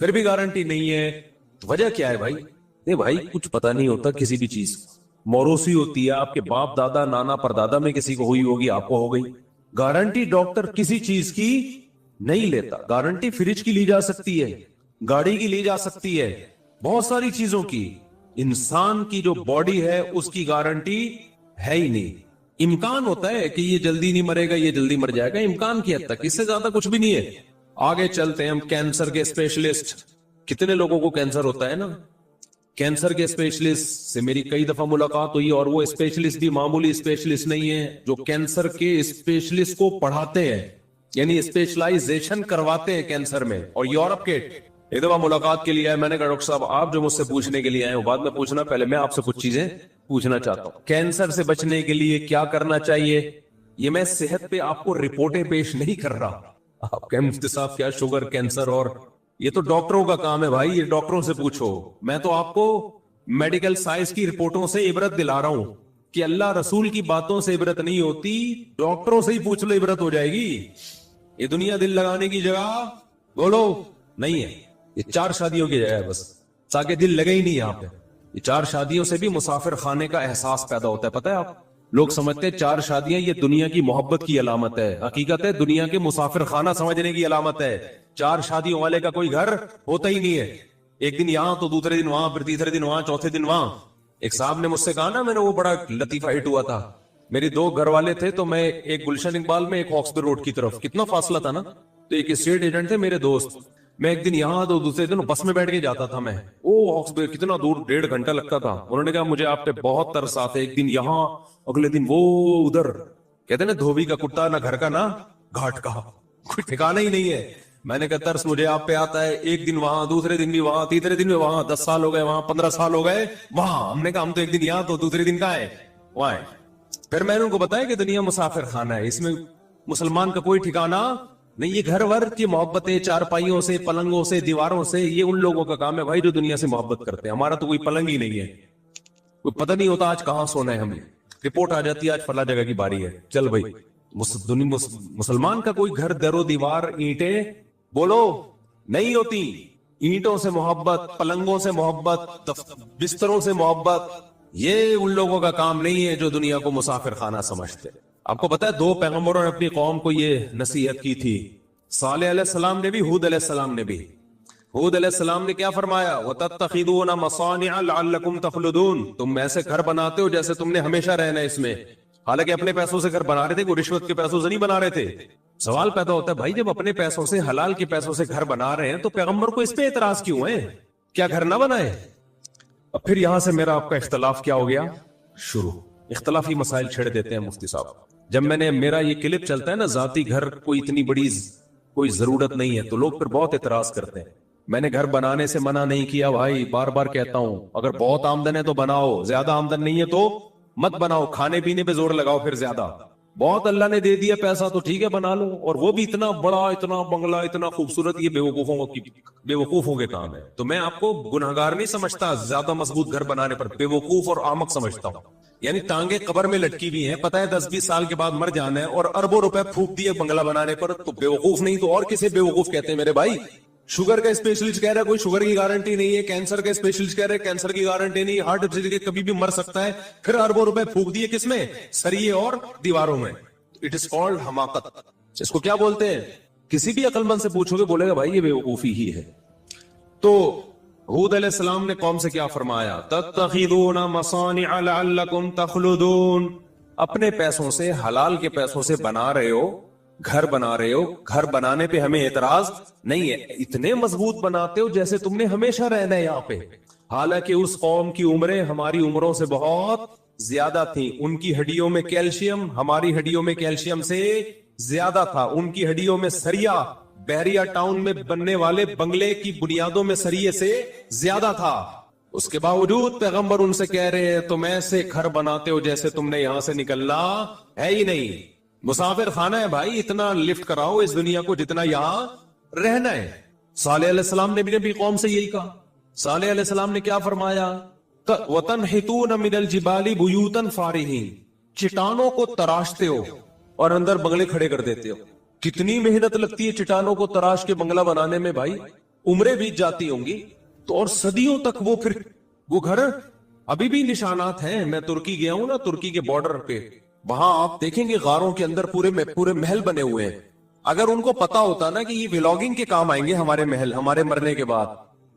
پھر بھی گارنٹی نہیں ہے. وجہ کیا ہے بھائی؟ نہیں بھائی کچھ پتا نہیں ہوتا کسی بھی چیز, موروثی ہوتی ہے. آپ کے باپ دادا نانا پردادا میں کسی کو ہوئی ہوگی, آپ کو ہو گئی. گارنٹی ڈاکٹر کسی چیز کی نہیں لیتا. گارنٹی فریج کی لی جا سکتی ہے, گاڑی کی لی جا سکتی ہے, بہت ساری چیزوں کی. انسان کی جو باڈی ہے اس کی گارنٹی ہے ہی نہیں. امکان ہوتا ہے کہ یہ جلدی نہیں مرے گا, یہ جلدی مر جائے گا, امکان کی حد تک, اس سے زیادہ کچھ بھی نہیں ہے. آگے چلتے ہیں ہم. کینسر کے اسپیشلسٹ, کتنے لوگوں کو کینسر ہوتا ہے نا. کینسر کے اسپیشلسٹ سے میری کئی دفعہ ملاقات ہوئی, اور وہ اسپیشلسٹ بھی معمولی اسپیشلسٹ نہیں ہے, جو کینسر کے اسپیشلسٹ کو پڑھاتے ہیں, یعنی اسپیشلائزیشن کرواتے ہیں کینسر میں. اور یورپ کے ایک دفعہ ملاقات کے لیے آئے. میں نے کہا ڈاکٹر صاحب آپ جو مجھ سے پوچھنے کے لیے آئے ہو بعد میں پوچھنا, پہلے میں آپ سے کچھ چیزیں پوچھنا چاہتا ہوں. کینسر سے بچنے کے لیے کیا کرنا چاہیے؟ یہ میں صحت پہ آپ کو رپورٹیں پیش نہیں کر رہا. آپ کے مفتی صاحب کیا شوگر, کینسر اور یہ تو ڈاکٹروں کا کام ہے بھائی, یہ ڈاکٹروں سے پوچھو. میں تو آپ کو میڈیکل سائنس کی رپورٹوں سے عبرت دلا رہا ہوں کہ اللہ رسول کی باتوں سے عبرت نہیں ہوتی, ڈاکٹروں سے ہی پوچھ لو عبرت ہو جائے گی. یہ دنیا دل لگانے کی جگہ بولو نہیں ہے, یہ 4 شادیوں کی جگہ ہے بس, تاکہ دل لگے ہی نہیں یہاں پہ. یہ 4 شادیوں سے بھی مسافر خانے کا احساس پیدا ہوتا ہے. پتہ ہے آپ, لوگ سمجھتے ہیں 4 شادیاں یہ دنیا کی محبت کی علامت ہے, حقیقت ہے دنیا کے مسافر خانہ سمجھنے کی علامت ہے. 4 شادیوں والے کا کوئی گھر ہوتا ہی نہیں ہے, ایک دن یہاں تو دوسرے دن وہاں, پھر تیسرے دن وہاں, چوتھے دن وہاں. ایک صاحب نے مجھ سے کہا نا, میں نے وہ بڑا لطیفہ ہٹ ہوا تھا, میری 2 گھر والے تھے, تو میں ایک گلشن اقبال میں, ایک ہاکسبے روڈ کی طرف, کتنا فاصلہ تھا نا, تو ایک اسٹیٹ ایجنٹ تھے میرے دوست, میں ایک دن یہاں تو دوسرے دن بس میں بیٹھ کے جاتا تھا میں, وہ ہاکسبے کتنا دور, 1.5 گھنٹہ لگتا تھا. انہوں نے کہا مجھے آپ پہ بہت ترس آتا ہے, ایک دن یہاں اگلے دن وہ ادھر, کہتے ہیں نا دھوبی کا کتا نہ گھر کا نہ گھاٹ کا, کوئی ٹھکانا ہی نہیں ہے. میں نے کہا ترس مجھے آپ پہ آتا ہے, ایک دن وہاں, دوسرے دن بھی وہاں, تیسرے دن بھی وہاں, 10 سال ہو گئے وہاں, 15 سال ہو گئے وہاں. ہم نے کہا ہم تو ایک دن یہاں تو دوسرے دن کہاں ہے وہاں ہے. پھر میں نے ان کو بتایا کہ دنیا مسافر خانہ ہے, اس میں مسلمان کا کوئی ٹھکانا نہیں. یہ گھر ور کی محبتیں, چارپائیوں سے, پلنگوں سے, دیواروں سے, یہ ان لوگوں کا کام ہے بھائی جو دنیا سے محبت کرتے ہیں. ہمارا تو کوئی پلنگ ہی نہیں ہے, کوئی پتہ نہیں ہوتا آج کہاں سونا ہے ہمیں, رپورٹ آ جاتی ہے آج فلاں جگہ کی باری ہے, چل بھائی. مسلمان کا کوئی گھر, در و دیوار, اینٹیں بولو نہیں ہوتی. اینٹوں سے محبت, پلنگوں سے محبت, بستروں سے محبت, یہ ان لوگوں کا کام نہیں ہے جو دنیا کو مسافر خانہ سمجھتے. آپ کو پتا ہے 2 پیغمبروں نے اپنی قوم کو یہ نصیحت کی تھی, صالح علیہ السلام نے بھی, ہود علیہ السلام نے بھی. ہود علیہ السلام نے کیا فرمایا, وَتَتَّخِذُونَ مَصَانِعَ لَعَلَّكُمْ تَخْلُدُونَ, تم ایسے گھر بناتے ہو جیسے تم نے ہمیشہ رہنا ہے اس میں. حالانکہ اپنے پیسوں سے گھر بنا رہے تھے, کوئی رشوت کے پیسوں سے نہیں بنا رہے تھے. سوال پیدا ہوتا ہے بھائی جب اپنے پیسوں سے, حلال کے پیسوں سے گھر بنا رہے ہیں تو پیغمبر کو اس پہ اعتراض کیوں ہے, کیا گھر نہ بنائے؟ اب پھر یہاں سے میرا آپ کا اختلاف کیا ہو گیا شروع, اختلافی مسائل چھیڑ دیتے ہیں مفتی صاحب. جب میں نے, میرا یہ کلپ چلتا ہے نا ذاتی گھر کوئی اتنی بڑی کوئی ضرورت نہیں ہے, تو لوگ پھر بہت اعتراض کرتے ہیں. میں نے گھر بنانے سے منع نہیں کیا بھائی, بار بار کہتا ہوں اگر بہت آمدن ہے تو بناؤ, زیادہ آمدن نہیں ہے تو مت بناؤ. کھانے پینے پہ زور لگاؤ پھر زیادہ, بہت اللہ نے دے دیا پیسہ تو ٹھیک ہے بنا لو, اور وہ بھی اتنا بڑا, اتنا بنگلہ, اتنا خوبصورت, یہ بیوقوفوں کے کام ہے. تو میں آپ کو گنہگار نہیں سمجھتا زیادہ مضبوط گھر بنانے پر, بیوقوف اور احمق سمجھتا ہوں. یعنی ٹانگیں قبر میں لٹکی ہوئی ہیں, پتہ ہے 10-20 سال کے بعد مر جانا ہے, اور اربوں روپے پھونک دیے بنگلہ بنانے پر, تو بیوقوف نہیں تو اور کسے بیوقوف کہتے ہیں میرے بھائی. شوگر کا اسپیشلسٹ کہہ رہا ہے کوئی شوگر کی گارنٹی نہیں ہے, کینسر کا اسپیشلسٹ کہہ رہا ہے کینسر کی گارنٹی نہیں, ہارٹ ڈیزیز کے کبھی بھی مر سکتا ہے, پھر اربوں روپے پھونک دیے کس میں, سریے اور دیواروں میں. اٹ از کالڈ حماقت. اس کو کیا بولتے ہیں, کسی بھی عقل مند سے پوچھو گے بولے گا بھائی یہ بیوقوفی ہی ہے. تو ہود علیہ السلام نے قوم سے کیا فرمایا, تتخذون مصانع لعلکم تخلدون, اپنے پیسوں سے, حلال کے پیسوں سے بنا رہے ہو, گھر بنا رہے ہو, گھر بنانے پہ ہمیں اعتراض نہیں ہے, اتنے مضبوط بناتے ہو جیسے تم نے ہمیشہ رہنا ہے یہاں پہ. حالانکہ اس قوم کی عمریں ہماری عمروں سے بہت زیادہ تھیں, ان کی ہڈیوں میں کیلشیم ہماری ہڈیوں میں کیلشیم سے زیادہ تھا, ان کی ہڈیوں میں سریا بحریہ ٹاؤن میں بننے والے بنگلے کی بنیادوں میں سریے سے زیادہ تھا. اس کے باوجود پیغمبر ان سے کہہ رہے ہیں تم ایسے گھر بناتے ہو جیسے تم نے یہاں سے نکلنا ہے ہی نہیں. مسافر خانہ ہے بھائی, اتنا لفٹ کراؤ اس دنیا کو جتنا یہاں رہنا ہے. صالح علیہ السلام نے بھی قوم سے یہی کہا. صالح علیہ السلام نے کیا فرمایا, وَتَنْحِتُونَ مِنَ الْجِبَالِ بُيُوتًا فَارِهِينَ, چٹانوں کو تراشتے ہو اور اندر بنگلے کھڑے کر دیتے ہو. کتنی محنت لگتی ہے چٹانوں کو تراش کے بنگلہ بنانے میں بھائی, عمریں بیت جاتی ہوں گی تو, اور صدیوں تک وہ پھر وہ گھر ابھی بھی نشانات ہیں. میں ترکی گیا ہوں نا, ترکی کے بارڈر پہ, وہاں آپ دیکھیں گے غاروں کے اندر پورے محل بنے ہوئے ہیں. اگر ان کو پتا ہوتا نا کہ یہ ولاگنگ کے کام آئیں گے ہمارے محل ہمارے مرنے کے بعد,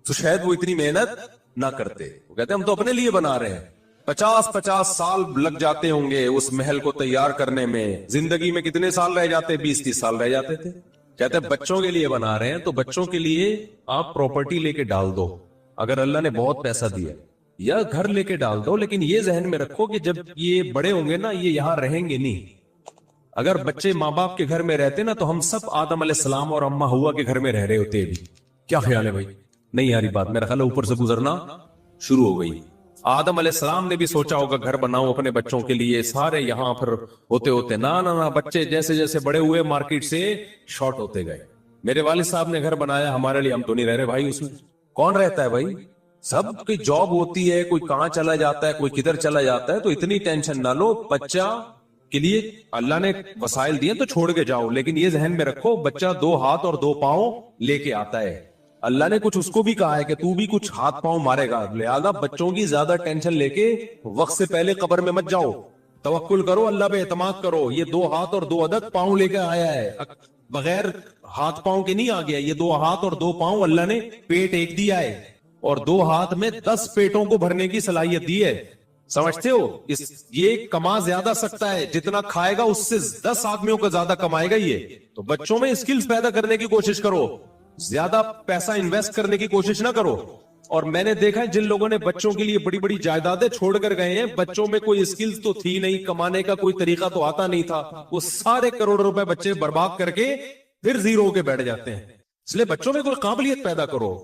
تو شاید وہ اتنی محنت نہ کرتے. وہ کہتے ہیں ہم تو اپنے لیے بنا رہے ہیں. 50 سال لگ جاتے ہوں گے اس محل کو تیار کرنے میں. زندگی میں کتنے سال رہ جاتے, 20-30 سال رہ جاتے تھے. کہتے ہیں بچوں کے لیے بنا رہے ہیں, تو بچوں کے لیے آپ پراپرٹی لے کے ڈال دو, اگر اللہ نے بہت پیسہ دیا, یا گھر لے کے ڈال دو, لیکن یہ ذہن میں رکھو کہ جب یہ بڑے ہوں گے نا, یہ یہاں رہیں گے نہیں. اگر بچے ماں باپ کے گھر میں رہتے نا, تو ہم سب آدم علیہ السلام اور اما ہوا کے گھر میں رہ رہے ہوتے ابھی. کیا خیال ہے بھائی؟ نہیں یاری بات, میرا خیال ہے اوپر سے گزرنا شروع ہو گئی. آدم علیہ السلام نے بھی سوچا ہوگا گھر بناؤ اپنے بچوں کے لیے, سارے یہاں پھر ہوتے ہوتے نا بچے جیسے جیسے بڑے ہوئے مارکیٹ سے شارٹ ہوتے گئے. میرے والد صاحب نے گھر بنایا ہمارے لیے, ہم تو نہیں رہ رہے بھائی اس میں. کون رہتا ہے بھائی؟ سب کی جاب ہوتی ہے, کوئی کہاں چلا جاتا ہے, کوئی کدھر چلا جاتا ہے, تو اتنی ٹینشن نہ لو. بچہ کے لیے اللہ نے وسائل دیے تو چھوڑ کے جاؤ, لیکن یہ ذہن میں رکھو بچہ 2 ہاتھ اور 2 پاؤں لے کے آتا ہے. اللہ نے کچھ اس کو بھی کہا ہے کہ تو بھی کچھ ہاتھ پاؤں مارے گا, لہذا بچوں کی زیادہ ٹینشن لے کے وقت سے پہلے قبر میں مت جاؤ. توکل کرو, اللہ پہ اعتماد کرو. یہ 2 ہاتھ اور 2 عدد پاؤں لے کے آیا ہے, بغیر ہاتھ پاؤں کے نہیں آ گیا. یہ 2 ہاتھ اور 2 پاؤں اللہ نے پیٹ ایک دیا ہے, اور 2 ہاتھ میں 10 پیٹوں کو بھرنے کی صلاحیت دی ہے. سمجھتے ہو؟ یہ کما زیادہ سکتا ہے, جتنا کھائے گا اس سے 10 آدمیوں کا زیادہ کمائے گا یہ. تو بچوں میں اسکلز پیدا کرنے کی کوشش کرو, زیادہ پیسہ انویسٹ کرنے کی کوشش نہ کرو. اور میں نے دیکھا ہے جن لوگوں نے بچوں کے لیے بڑی بڑی جائیدادیں چھوڑ کر گئے ہیں, بچوں میں کوئی اسکلز تو تھی نہیں, کمانے کا کوئی طریقہ تو آتا نہیں تھا, وہ سارے کروڑ روپے بچے برباد کر کے پھر زیرو کے بیٹھ جاتے ہیں. اس لیے بچوں میں کوئی قابلیت پیدا کرو,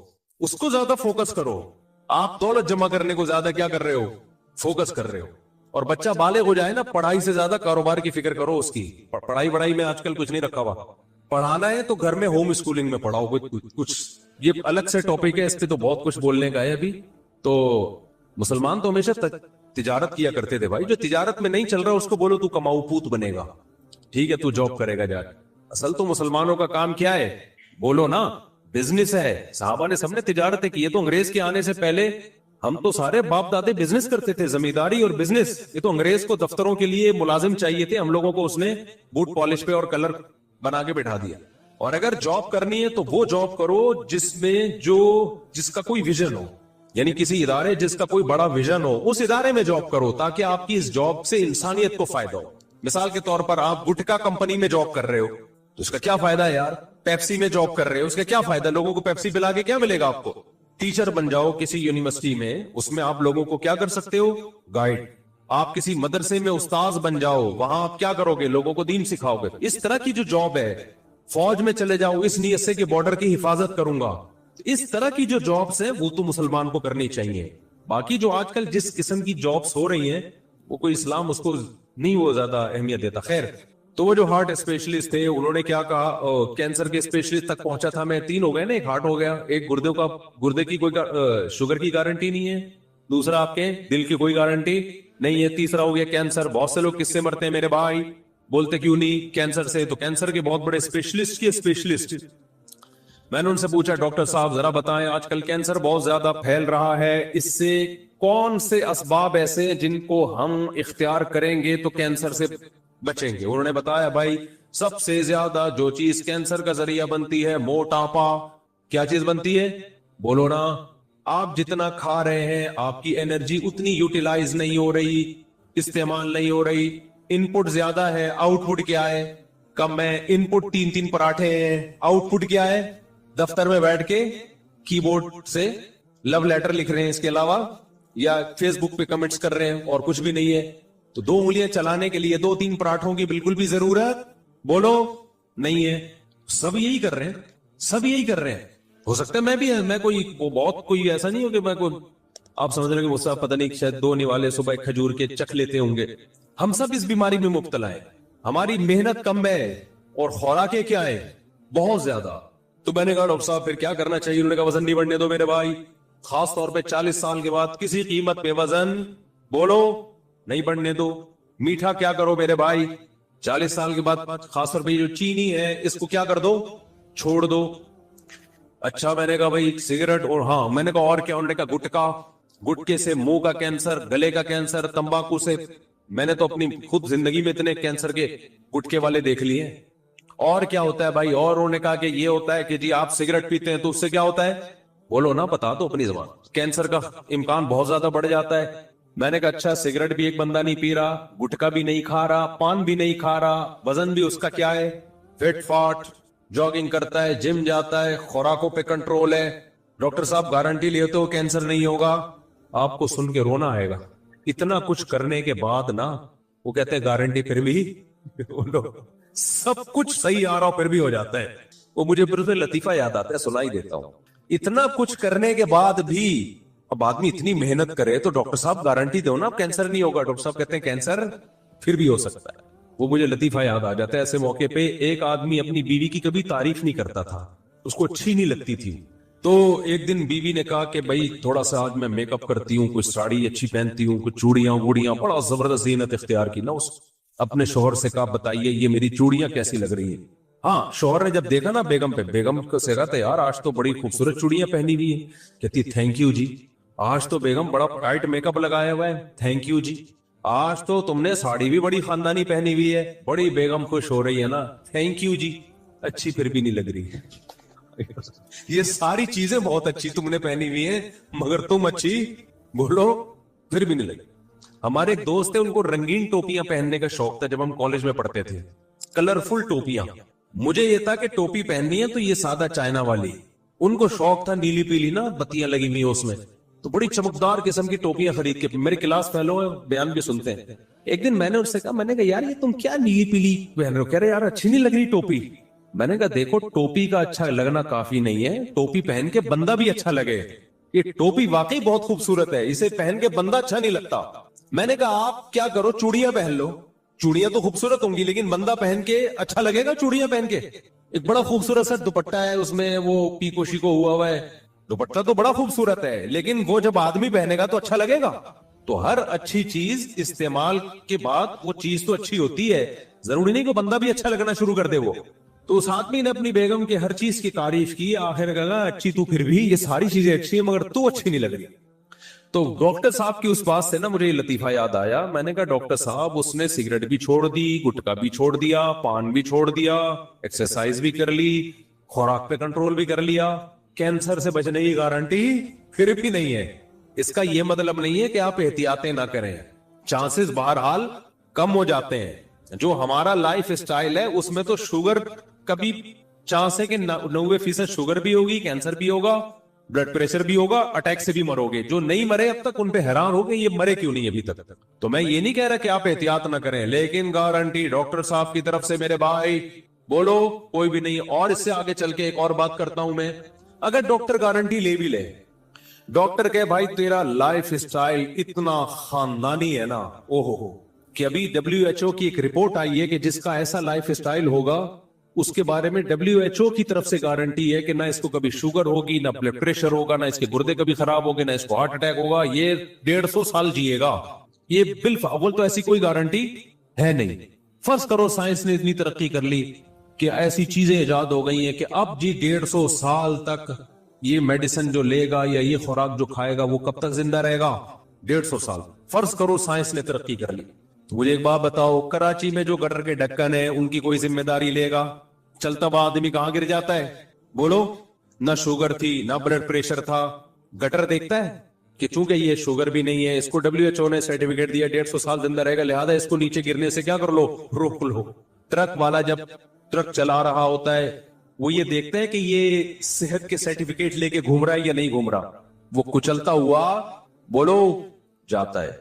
اس کو زیادہ فوکس کرو. آپ دولت جمع کرنے کو زیادہ کیا کر رہے ہو؟ فوکس کر رہے ہو. اور بچہ بالغ ہو جائے نا, پڑھائی سے زیادہ کاروبار کی فکر کرو اس کی. پڑھائی میں آج کل کچھ نہیں رکھا ہوا. پڑھانا ہے تو گھر میں ہوم اسکولنگ میں پڑھاؤ کچھ. یہ الگ سے ٹاپک ہے, اس پہ تو بہت کچھ بولنے کا ہے ابھی. تو مسلمان تو ہمیشہ تجارت کیا کرتے تھے بھائی. جو تجارت میں نہیں چل رہا اس کو بولو تو کماؤ پوت بنے گا, ٹھیک ہے, تو جاب کرے گا جا. اصل تو مسلمانوں کا کام کیا ہے؟ بولو نا, بزنس ہے. صحابہ نے سب نے تجارتیں کی. تو انگریز کے آنے سے پہلے ہم تو سارے باپ دادے بزنس کرتے تھے, زمینداری اور بزنس. یہ تو انگریز کو دفتروں کے لیے ملازم چاہیے تھے, ہم لوگوں کو اس نے بوٹ پالش پہ اور کلر بنا کے بٹھا دیا. اور اگر جاب کرنی ہے تو وہ جاب کرو جس کا کوئی ویژن ہو, یعنی کسی ادارے جس کا کوئی بڑا ویژن ہو, اس ادارے میں جاب کرو تاکہ آپ کی اس جاب سے انسانیت کو فائدہ ہو. مثال کے طور پر آپ گٹکا کمپنی میں جاب کر رہے ہو تو اس کا کیا فائدہ ہے یار؟ پیپسی میں جاب کر رہے ہو, اس کا کیا فائدہ؟ لوگوں کو پیپسی پلا کے کیا ملے گا آپ کو؟ ٹیچر بن جاؤ کسی یونیورسٹی میں, اس میں آپ لوگوں کو کیا کر سکتے ہو؟ گائیڈ. آپ کسی مدرسے میں استاذ بن جاؤ, وہاں آپ کیا کرو گے؟ لوگوں کو دین سکھاؤ گے. اس طرح کی جو جاب ہے, فوج میں چلے جاؤ اس نیت سے کہ بارڈر کی حفاظت کروں گا. اس طرح کی جو جابس ہیں وہ تو مسلمان کو کرنی چاہیے. باقی جو آج کل جس قسم کی جابس ہو رہی ہیں وہ کوئی اسلام اس کو نہیں وہ زیادہ اہمیت دیتا. خیر, تو وہ جو ہارٹ اسپیشلسٹ تھے انہوں نے کیا کہا, کینسر کے اسپیشلسٹ تک پہنچا تھا میں. 3 ہو گئے نا, ایک ہارٹ ہو گیا, ایک گردے کی کوئی شوگر کی گارنٹی نہیں ہے, دوسرا آپ کے دل کی کوئی گارنٹی نہیں ہے, تیسرا ہو گیا کینسر. بہت سے لوگ کس سے مرتے ہیں میرے بھائی؟ بولتے کیوں نہیں کینسر سے. تو کینسر کے بہت بڑے اسپیشلسٹ میں نے ان سے پوچھا, ڈاکٹر صاحب ذرا بتائیں آج کل کینسر بہت زیادہ پھیل رہا ہے, اس سے کون سے اسباب ایسے ہیں جن کو ہم اختیار کریں گے تو کینسر سے بچیں گے؟ انہوں نے بتایا بھائی سب سے زیادہ جو چیز کینسر کا ذریعہ بنتی ہے موٹاپا. کیا چیز بنتی ہے؟ بولو نا. آپ جتنا کھا رہے ہیں آپ کی انرجی اتنی یوٹیلائز نہیں ہو رہی, استعمال نہیں ہو رہی. ان پٹ زیادہ ہے, آؤٹ پٹ کیا ہے؟ کم ہے. ان پٹ 3 پراٹھے ہیں, آؤٹ پٹ کیا ہے؟ دفتر میں بیٹھ کے کی بورڈ سے لو لیٹر لکھ رہے ہیں, اس کے علاوہ یا فیس بک پہ کمنٹس کر رہے ہیں, اور کچھ بھی نہیں ہے. تو 2 انگلیاں چلانے کے لیے 2-3 پراٹھوں کی بالکل بھی ضرورت بولو نہیں ہے. سب یہی کر رہے ہیں, سب یہی کر رہے ہیں. ہو سکتا ہے میں کوئی ایسا نہیں ہو کہ میں کوئی آپ سمجھ رہے کہ مجھ سے پتہ نہیں شاید 2 نوالے صبح کھجور کے چکھ لیتے ہوں گے. ہم سب اس بیماری میں مبتلا ہیں. ہماری محنت کم ہے اور خوراکیں کیا ہے؟ بہت زیادہ. تو میں نے کہا ڈاکٹر صاحب پھر کیا کرنا چاہیے؟ انہوں نے کہا وزن نہیں بڑھنے دو میرے بھائی, خاص طور پہ 40 سال کے بعد کسی قیمت پہ وزن بولو نہیں بڑھنے دو. میٹھا کیا کرو میرے بھائی 40 سال کے بعد, خاص طور پہ جو چینی ہے اس کو کیا کر دو؟ چھوڑ دو. اچھا میں نے کہا بھائی سگریٹ, اور ہاں میں نے کہا اور کیا؟ انہوں نے کہا گٹکا, گٹکے سے منہ کا کینسر, گلے کا کینسر, تمباکو سے. میں نے تو اپنی خود زندگی میں اتنے کینسر کے گٹکے والے دیکھ لیے. اور کیا ہوتا ہے بھائی؟ اور انہوں نے کہا کہ یہ ہوتا ہے کہ جی آپ سگریٹ پیتے ہیں تو اس سے کیا ہوتا ہے؟ بولو نا, بتا تو اپنی زبان. کینسر کا امکان بہت زیادہ بڑھ جاتا ہے. میں نے کہا اچھا سگریٹ بھی ایک بندہ نہیں پی رہا, گٹکا بھی نہیں کھا رہا, پان بھی نہیں کھا رہا, وزن بھی اس کا کیا ہے؟ فٹ فاٹ, جاگنگ کرتا ہے, جم جاتا ہے, خوراکوں پہ کنٹرول ہے. ڈاکٹر صاحب گارنٹی لیتے ہو کینسر نہیں ہوگا؟ آپ کو سن کے رونا آئے گا. اتنا کچھ کرنے کے بعد نا وہ کہتے ہیں گارنٹی پھر بھی سب کچھ صحیح آ رہا پھر بھی ہو جاتا ہے. وہ مجھے پھر سے لطیفہ یاد آتا ہے, سنائی دیتا ہوں. اتنا کچھ کرنے کے بعد بھی اب آدمی اتنی محنت کرے تو ڈاکٹر صاحب گارنٹی دو نا کینسر نہیں ہوگا. ڈاکٹر صاحب کہتے ہیں کینسر پھر بھی ہو سکتا ہے. وہ مجھے لطیفہ یاد آ جاتا ہے ایسے موقع پہ. ایک آدمی اپنی بیوی کی کبھی تعریف نہیں کرتا تھا, اس کو اچھی نہیں لگتی تھی. تو ایک دن بیوی نے کہا کہ بھائی تھوڑا سا آج میں میک اپ کرتی ہوں, کوئی ساڑی اچھی پہنتی ہوں, کچھ چوڑیاں ووڑیاں, بڑا زبردست زینت اختیار کی نا. اس اپنے شوہر سے کہا بتائیے یہ میری چوڑیاں کیسی لگ رہی ہیں. ہاں, شوہر نے جب دیکھا نا بیگم پہ, بیگم کو سے کہا تھا یار آج تو بڑی خوبصورت چوڑیاں پہنی ہوئی ہیں. کہتی تھینک یو جی. آج تو بیگم بڑا ٹائٹ میک اپ لگایا ہوا ہے. تھینک یو جی. آج تو تم نے ساڑی بھی بڑی خاندانی پہنی ہوئی ہے. بڑی بیگم خوش ہو رہی ہے نا. تھینک یو جی. اچھی پھر بھی نہیں لگ رہی. یہ ساری چیزیں بہت اچھی تم نے پہنی ہوئی ہیں مگر تم اچھی بولو پھر بھی نہیں لگی. ہمارے ایک دوست ہیں, ان کو رنگین ٹوپیاں پہننے کا شوق تھا جب ہم کالج میں پڑھتے تھے. کلرفل ٹوپیاں. مجھے یہ تھا کہ ٹوپی پہننی ہے تو یہ سادہ چائنا والی. ان کو شوق تھا نیلی پیلی نا بتیاں لگی ہوئی اس میں, تو بڑی چمکدار قسم کی ٹوپیاں خرید کے. میرے کلاس فیلو ہیں, بیان بھی سنتے ہیں. ایک دن میں نے ان سے کہا, میں نے کہا یار یہ تم کیا نیلی پیلی پہن رہے ہو؟ کہہ رہے یار اچھی نہیں لگ رہی ٹوپی. میں نے کہا دیکھو ٹوپی کا اچھا لگنا کافی نہیں ہے, ٹوپی پہن کے بندہ بھی اچھا لگے. یہ ٹوپی واقعی بہت خوبصورت ہے, اسے پہن کے بندہ اچھا نہیں لگتا. میں نے کہا آپ کیا کرو, چوڑیاں پہن لو. چوڑیاں تو خوبصورت ہوں گی لیکن بندہ پہن کے اچھا لگے گا چوڑیاں پہن کے. ایک بڑا خوبصورت سا دوپٹہ ہے, اس میں وہ پیکو شیکو ہوا ہے. دوپٹہ تو بڑا خوبصورت ہے لیکن وہ جب آدمی پہنے گا تو اچھا لگے گا. تو ہر اچھی چیز استعمال کے بعد وہ چیز تو اچھی ہوتی ہے, ضروری نہیں کہ بندہ بھی اچھا لگنا شروع کر دے. وہ تو اس آدمی نے اپنی بیگم کے ہر چیز کی تعریف کی, آخر کہا اچھی تو پھر بھی, یہ ساری چیزیں اچھی ہیں مگر تو اچھی نہیں لگ رہی. تو ڈاکٹر صاحب کی اس بات سے نا مجھے یہ لطیفہ یاد آیا. میں نے کہا ڈاکٹر صاحب اس نے سگریٹ بھی چھوڑ دی, گٹکا بھی چھوڑ دیا, پان بھی چھوڑ دیا, ایکسرسائز بھی کر لی, خوراک پہ کنٹرول بھی کر لیا, کینسر سے بچنے کی گارنٹی پھر بھی نہیں ہے. اس کا یہ مطلب نہیں ہے کہ آپ احتیاطیں نہ کریں, چانسز بہرحال کم ہو جاتے ہیں. جو ہمارا لائف اسٹائل ہے اس میں تو شوگر کبھی چانس ہے کہ 90% شوگر بھی ہوگی, کینسر بھی ہوگا, بلڈ پریشر بھی ہوگا, اٹیک سے بھی مرو گے. جو نہیں مرے اب تک ان پہ حیران ہو گئے یہ مرے کیوں نہیں ابھی تک. تو میں یہ نہیں کہہ رہا کہ آپ احتیاط نہ کریں, لیکن گارنٹی ڈاکٹر صاحب کی طرف سے میرے بھائی بولو کوئی بھی نہیں. اور اس سے آگے چل کے ایک اور بات کرتا ہوں میں, اگر ڈاکٹر گارنٹی لے بھی لے, ڈاکٹر کہ بھائی تیرا لائف اسٹائل اتنا خاندانی ہے نا, او ہو, کہ ابھی WHO کی ایک رپورٹ آئی ہے کہ جس کا ایسا لائف اسٹائل ہوگا اس کے بارے میں WHO کی طرف سے گارنٹی ہے کہ نہ اس کو کبھی شوگر ہوگی, نہ بلڈ پریشر ہوگا, نہ اس کے گردے کبھی خراب ہوگے, نہ اس کو ہارٹ اٹیک ہوگا. یہ 150 سال جیے گا. یہ بالفعل تو ایسی کوئی گارنٹی ہے نہیں. فرض کرو سائنس نے اتنی ترقی کر لی کہ ایسی چیزیں ایجاد ہو گئی ہیں کہ اب جی 150 سال تک یہ میڈیسن جو لے گا یا یہ خوراک جو کھائے گا وہ کب تک زندہ رہے گا؟ 150 سال. فرض کرو سائنس نے ترقی کر لی. مجھے ایک بات بتاؤ, کراچی میں جو گٹر کے ڈھکن ہیں ان کی کوئی ذمہ داری لے گا؟ چلتا ہوا آدمی کہاں گر جاتا ہے بولو. نہ شوگر تھی نہ بلڈ پریشر تھا, گٹر دیکھتا ہے کہ چونکہ یہ شوگر بھی نہیں ہے, اس کو WHO نے سرٹیفکیٹ دیا 150 سال زندہ رہے گا, لہذا اس کو نیچے گرنے سے کیا کر لو, روک لو. ٹرک والا جب ٹرک چلا رہا ہوتا ہے وہ یہ دیکھتا ہے کہ یہ صحت کے سرٹیفکیٹ لے کے گھوم رہا ہے یا نہیں گھوم رہا, وہ کچلتا ہوا بولو جاتا ہے.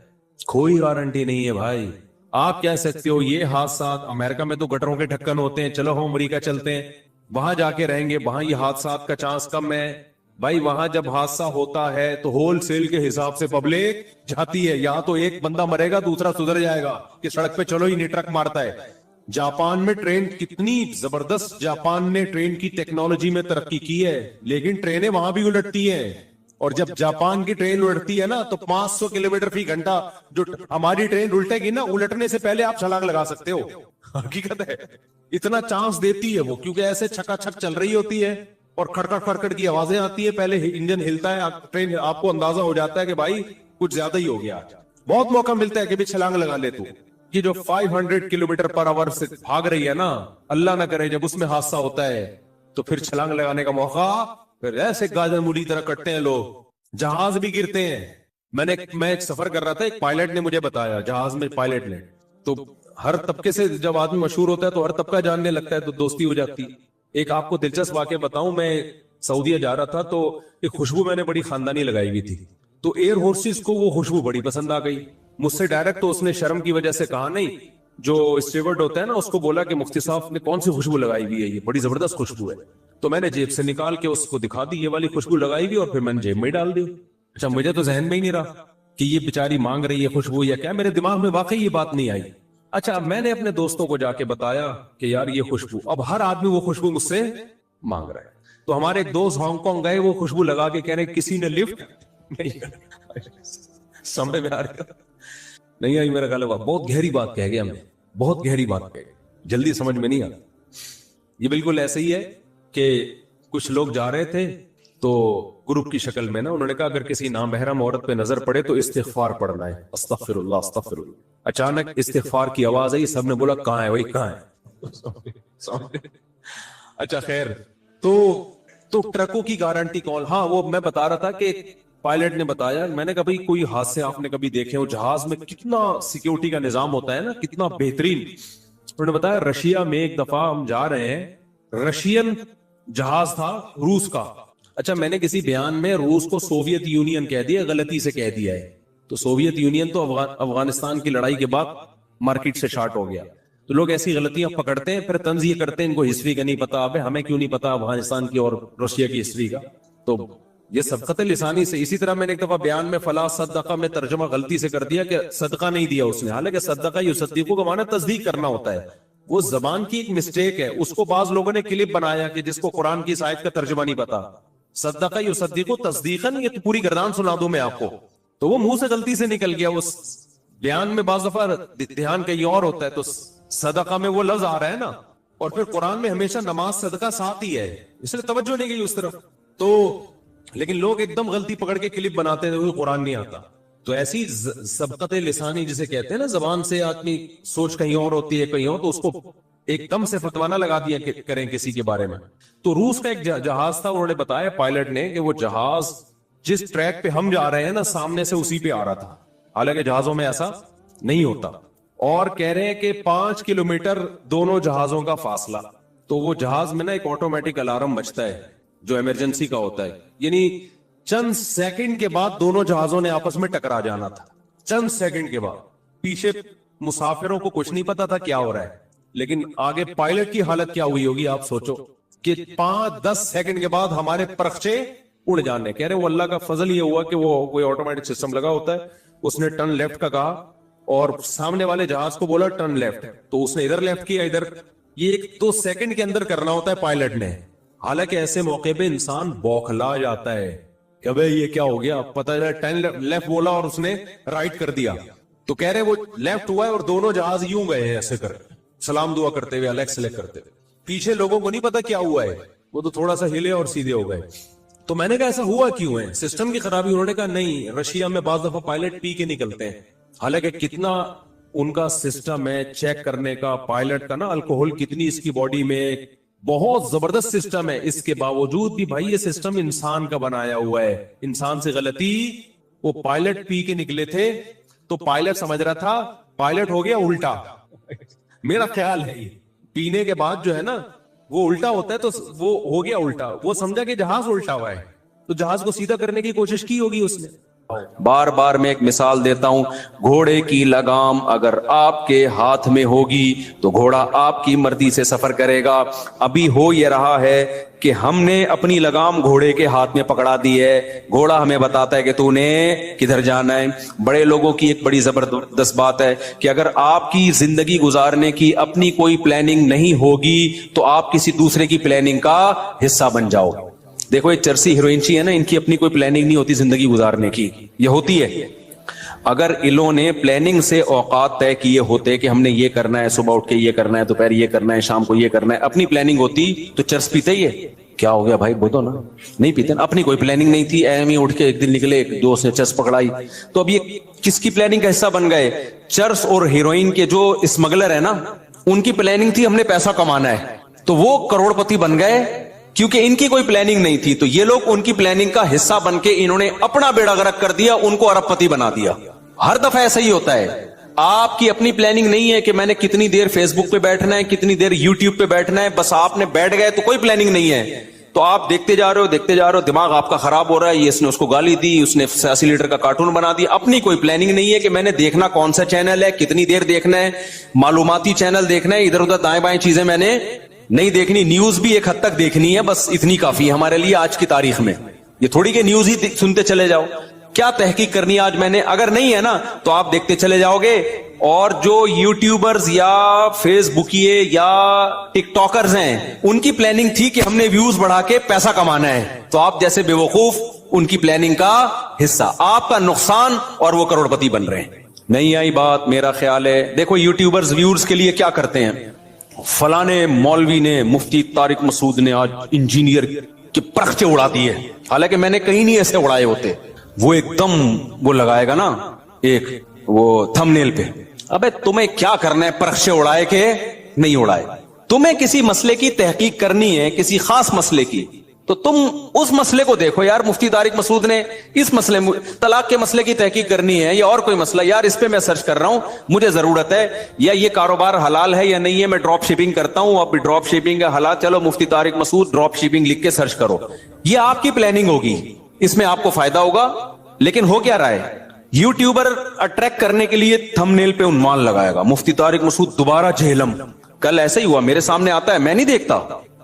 کوئی گارنٹی نہیں ہے بھائی. آپ کہہ سکتے ہو یہ حادثات, امریکہ میں تو گٹروں کے ڈھکن ہوتے ہیں, چلو ہم امریکہ چلتے ہیں, وہاں جا کے رہیں گے, وہاں یہ حادثات کا چانس کم ہے. بھائی وہاں جب حادثہ ہوتا ہے تو ہول سیل کے حساب سے پبلک جاتی ہے, یہاں تو ایک بندہ مرے گا دوسرا سدھر جائے گا کہ سڑک پہ چلو ہی نہیں ٹرک مارتا ہے. جاپان میں ٹرین کتنی زبردست, جاپان نے ٹرین کی ٹیکنالوجی میں ترقی کی ہے لیکن ٹرینیں وہاں بھی الٹتی ہیں, اور جب جاپان کی ٹرین الٹتی ہے نا تو 500 کلومیٹر فی گھنٹہ جو ہماری ٹرین الٹے گی نا, الٹنے سے پہلے آپ چھلانگ لگا سکتے ہو. حقیقت ہے, اتنا چانس دیتی ہے وہ, کیونکہ ایسے چھکا چھک چل رہی ہوتی ہے اور کھڑکڑ کھڑکڑ کی آوازیں آتی ہے, پہلے انجن ہلتا ہے, ٹرین آپ کو اندازہ ہو جاتا ہے کہ بھائی کچھ زیادہ ہی ہو گیا. بہت موقع ملتا ہے کہ بھی چھلانگ لگا لے تو. یہ جو 500 کلومیٹر پر آور سے بھاگ رہی ہے نا, اللہ نہ کرے جب اس میں حادثہ ہوتا ہے تو پھر چھلانگ لگانے کا موقع پھر ایسے گاجر مولی طرح کٹتے ہیں لوگ, جہاز بھی گرتے ہیں. میں ایک سفر کر رہا تھا, ایک پائلٹ نے مجھے بتایا, جہاز میں پائلٹ نے, تو ہر طبقے سے جب آدمی مشہور ہوتا ہے تو ہر طبقہ جاننے لگتا ہے تو دوستی ہو جاتی. ایک آپ کو دلچسپ واقعہ بتاؤں, میں سعودیہ جا رہا تھا تو ایک خوشبو میں نے بڑی خاندانی لگائی ہوئی تھی, تو ایئر ہورسز کو وہ خوشبو بڑی پسند آ گئی. مجھ سے ڈائریکٹ تو اس نے شرم کی وجہ سے کہا نہیں, جو اسٹیورڈ ہوتا ہے نا اس کو بولا کہ مفتی صاحب نے کون سی خوشبو لگائی ہوئی ہے, یہ بڑی زبردست خوشبو ہے. تو میں نے جیب سے نکال کے اس کو دکھا دی یہ والی خوشبو لگائی ہوئی, اور پھر میں نے جیب میں ڈال دی. اچھا مجھے تو ذہن میں ہی نہیں رہا کہ یہ بیچاری مانگ رہی ہے خوشبو یا کیا, میرے دماغ میں واقعی یہ بات نہیں آئی. اچھا میں نے اپنے دوستوں کو جا کے بتایا کہ یار یہ خوشبو, اب ہر آدمی وہ خوشبو مجھ سے مانگ رہا ہے. تو ہمارے ایک دوست ہانگ کانگ گئے, وہ خوشبو لگا کے کہہ رہے کسی نے لفٹ نہیں کرا. سمجھ میں آ رہا نہیں آئی؟ میرا خیال ہے بہت گہری بات کہہ گیا, میں بہت گہری بات کہہ گیا, جلدی سمجھ میں نہیں آ. یہ بالکل ایسے ہی ہے کہ کچھ لوگ جا رہے تھے تو گروپ کی شکل میں نا, انہوں نے کہا اگر کسی نامحرم عورت پہ نظر پڑے تو استغفار پڑھنا ہے, استغفر اللہ استغفر اللہ. اچانک استغفار کی آواز آئی, سب نے بولا کہاں ہے بھائی کہاں ہے. اچھا خیر, تو ٹرکوں کی گارنٹی کون؟ ہاں وہ میں بتا رہا تھا کہ پائلٹ نے بتایا, میں نے کہا بھائی کوئی حادثے آپ نے کبھی دیکھے ہو جہاز میں کتنا سیکیورٹی کا نظام ہوتا ہے نا, کتنا بہترین. انہوں نے بتایا رشیا میں ایک دفعہ ہم جا رہے ہیں, رشین جہاز تھا روس کا. اچھا میں نے کسی بیان میں روس کو سوویت یونین کہہ دیا, غلطی سے کہہ دیا ہے. تو سوویت یونین تو افغانستان کی لڑائی کے بعد مارکیٹ سے شارٹ ہو گیا. تو لوگ ایسی غلطیاں پکڑتے ہیں, پھر طنز یہ کرتے ہیں ان کو ہسٹری کا نہیں پتا. ابے ہمیں کیوں نہیں پتا افغانستان کی اور رشیا کی ہسٹری کا؟ تو یہ سبقت لسانی سے. اسی طرح میں نے ایک دفعہ بیان میں فلا صدقہ میں ترجمہ غلطی سے کر دیا کہ صدقہ نہیں دیا اس نے, حالانکہ صدقہ یصدقو کا معنی تصدیق کرنا ہوتا ہے. وہ زبان کی ایک مسٹیک ہے, اس کو بعض لوگوں نے کلپ بنایا کہ جس کو قرآن کی اس آیت کا ترجمہ نہیں پتا. صدقہ یصدقو تصدیقاً, یہ تو پوری گردان سنا دوں میں آپ کو. تو وہ منہ سے غلطی سے نکل گیا. وہ بیان میں بعض دفعہ دھیان کہیں اور ہوتا ہے, تو صدقہ میں وہ لفظ آ رہا ہے نا, اور پھر قرآن میں ہمیشہ نماز صدقہ ساتھ ہی ہے, اس لیے توجہ نہیں گئی اس طرف. تو لیکن لوگ ایک دم غلطی پکڑ کے کلپ بناتے ہیں, قرآن نہیں آتا. تو ایسی سبقت لسانی جسے کہتے ہیں نا, زبان سے آدمی سوچ کہیں اور ہوتی ہے کہیں اور, تو اس کو ایک دم سے فتوا نہ لگا دیا کریں کسی کے بارے میں. تو روس کا ایک جہاز تھا, انہوں نے بتایا پائلٹ نے کہ وہ جہاز جس ٹریک پہ ہم جا رہے ہیں نا سامنے سے اسی پہ آ رہا تھا, حالانکہ جہازوں میں ایسا نہیں ہوتا. اور کہہ رہے ہیں کہ 5 کلومیٹر دونوں جہازوں کا فاصلہ. تو وہ جہاز میں نا ایک آٹومیٹک الارم بجتا ہے جو ایمرجنسی کا ہوتا ہے, یعنی چند سیکنڈ کے بعد دونوں جہازوں نے آپس میں ٹکرا جانا تھا. چند سیکنڈ کے بعد. پیچھے مسافروں کو کچھ نہیں پتا تھا کیا ہو رہا ہے, لیکن آگے پائلٹ کی حالت کیا ہوئی ہوگی آپ سوچو کہ 5-10 سیکنڈ کے بعد ہمارے پرخچے اڑ جانے. کہہ رہے وہ اللہ کا فضل یہ ہوا کہ وہ کوئی آٹومیٹک سسٹم لگا ہوتا ہے, اس نے ٹرن لیفٹ کا کہا اور سامنے والے جہاز کو بولا ٹرن لیفٹ, تو اس نے ادھر لیفٹ کیا ادھر. یہ 1-2 سیکنڈ کے اندر کرنا ہوتا ہے پائلٹ نے. حالانکہ ایسے موقع پہ انسان بوکھلا جاتا ہے کہ بھائی یہ کیا ہو گیا, پتہ چلا ٹرن لیفٹ بولا اور اس نے رائٹ کر دیا. تو کہہ رہے وہ لیفٹ ہوا ہے اور دونوں جہاز یوں گئے ہیں ایسے کر سلام دعا کرتے ہوئے, الیکس سلیکٹ کرتے ہوئے. پیچھے لوگوں کو نہیں پتا کیا ہوا ہے, وہ تو تھوڑا سا ہلے اور سیدھے ہو گئے. تو میں نے کہا ایسا ہوا کیوں ہے, سسٹم کی خرابی. انہوں نے کہا نہیں, رشیا میں بعض دفعہ پائلٹ پی کے نکلتے ہیں, حالانکہ کتنا ان کا سسٹم ہے چیک کرنے کا, پائلٹ کا نا الکوہول کتنی اس کی باڈی میں, بہت زبردست سسٹم ہے. اس کے باوجود بھی بھائی یہ سسٹم انسان کا بنایا ہوا ہے, انسان سے غلطی. وہ پائلٹ پی کے نکلے تھے تو پائلٹ سمجھ رہا تھا پائلٹ ہو گیا الٹا. میرا خیال ہے یہ پینے کے بعد جو ہے نا وہ الٹا ہوتا ہے, تو وہ ہو گیا الٹا. وہ سمجھا کہ جہاز الٹا ہوا ہے, تو جہاز کو سیدھا کرنے کی کوشش کی ہوگی اس نے. بار بار میں ایک مثال دیتا ہوں, گھوڑے کی لگام اگر آپ کے ہاتھ میں ہوگی تو گھوڑا آپ کی مرضی سے سفر کرے گا. ابھی ہو یہ رہا ہے کہ ہم نے اپنی لگام گھوڑے کے ہاتھ میں پکڑا دی ہے, گھوڑا ہمیں بتاتا ہے کہ تو نے کدھر جانا ہے. بڑے لوگوں کی ایک بڑی زبردست بات ہے کہ اگر آپ کی زندگی گزارنے کی اپنی کوئی پلاننگ نہیں ہوگی تو آپ کسی دوسرے کی پلاننگ کا حصہ بن جاؤ. دیکھو یہ چرسی ہیروئنچی ہے نا, ان کی اپنی کوئی پلاننگ نہیں ہوتی زندگی گزارنے کی, یہ ہوتی ہے. اگر انہوں نے پلاننگ سے اوقات طے کیے ہوتے کہ ہم نے یہ کرنا ہے, صبح اٹھ کے یہ کرنا ہے, دوپہر یہ کرنا ہے, شام کو یہ کرنا ہے, اپنی پلاننگ ہوتی تو چرس پیتے ہی ہے. کیا ہو گیا بھائی بولو نا, نہیں پیتے نا, اپنی کوئی پلاننگ نہیں تھی, ایم ہی اٹھ کے ایک دن نکلے, ایک دوست نے چرس پکڑائی. تو اب یہ کس کی پلاننگ کا حصہ بن گئے؟ چرس اور ہیروئن کے جو اسمگلر ہے نا, ان کی پلاننگ تھی ہم نے پیسہ کمانا ہے, تو وہ کروڑ پتی بن گئے کیونکہ ان کی کوئی پلاننگ نہیں تھی. تو یہ لوگ ان کی پلاننگ کا حصہ بن کے انہوں نے اپنا بیڑا غرق کر دیا, ان کو ارب پتی بنا دیا. ہر دفعہ ایسا ہی ہوتا ہے. آپ کی اپنی پلاننگ نہیں ہے کہ میں نے کتنی دیر فیس بک پہ بیٹھنا ہے, کتنی دیر یوٹیوب پہ بیٹھنا ہے, بس آپ نے بیٹھ گئے تو کوئی پلاننگ نہیں ہے. تو آپ دیکھتے جا رہے ہو, دماغ آپ کا خراب ہو رہا ہے. یہ اس نے اس کو گالی دی, اس نے 80 لیٹر کا کارٹون بنا دیا. اپنی کوئی پلاننگ نہیں ہے کہ میں نے دیکھنا کون سا چینل ہے, کتنی دیر دیکھنا ہے, معلوماتی چینل دیکھنا ہے, ادھر ادھر دائیں بائیں چیزیں میں نے نہیں دیکھنی. نیوز بھی ایک حد تک دیکھنی ہے, بس اتنی کافی ہے ہمارے لیے آج کی تاریخ میں. یہ تھوڑی کہ نیوز ہی سنتے چلے جاؤ. کیا تحقیق کرنی ہے آج میں نے؟ اگر نہیں ہے نا تو آپ دیکھتے چلے جاؤ گے، اور جو یوٹیوبرز یا فیس بکیے یا ٹک ٹاکرز ہیں ان کی پلاننگ تھی کہ ہم نے ویوز بڑھا کے پیسہ کمانا ہے، تو آپ جیسے بے وقوف ان کی پلاننگ کا حصہ، آپ کا نقصان، اور وہ کروڑ پتی بن رہے ہیں۔ نہیں آئی بات؟ میرا خیال ہے دیکھو یوٹیوبرز ویورز کے لیے کیا کرتے ہیں، فلانے مولوی نے، مفتی طارق مسعود نے آج انجینئر کے پرخچے اڑا دیے، حالانکہ میں نے کہیں نہیں ایسے اڑائے ہوتے، وہ ایک دم وہ لگائے گا نا ایک وہ تھم نیل پہ، ابے تمہیں کیا کرنا ہے پرخچے اڑائے کے نہیں اڑائے؟ تمہیں کسی مسئلے کی تحقیق کرنی ہے، کسی خاص مسئلے کی، تو تم اس مسئلے کو دیکھو یار، مفتی طارق مسعود نے اس مسئلے طلاق کے مسئلے کی تحقیق کرنی ہے یا اور کوئی مسئلہ، یار اس پہ میں سرچ کر رہا ہوں، مجھے ضرورت ہے، یا یہ کاروبار حلال ہے یا نہیں ہے، میں ڈراپ شپنگ کرتا ہوں، اب ڈراپ شپنگ ہے حلال، چلو مفتی طارق مسعود ڈراپ شپنگ لکھ کے سرچ کرو، یہ آپ کی پلاننگ ہوگی، اس میں آپ کو فائدہ ہوگا۔ لیکن ہو کیا رہا ہے، یوٹیوبر اٹریکٹ کرنے کے لیے تھم نیل پہ عنوان لگائے گا مفتی طارق مسعود دوبارہ جہلم، کل ایسے ہی ہوا میرے سامنے آتا ہے، میں نہیں دیکھتا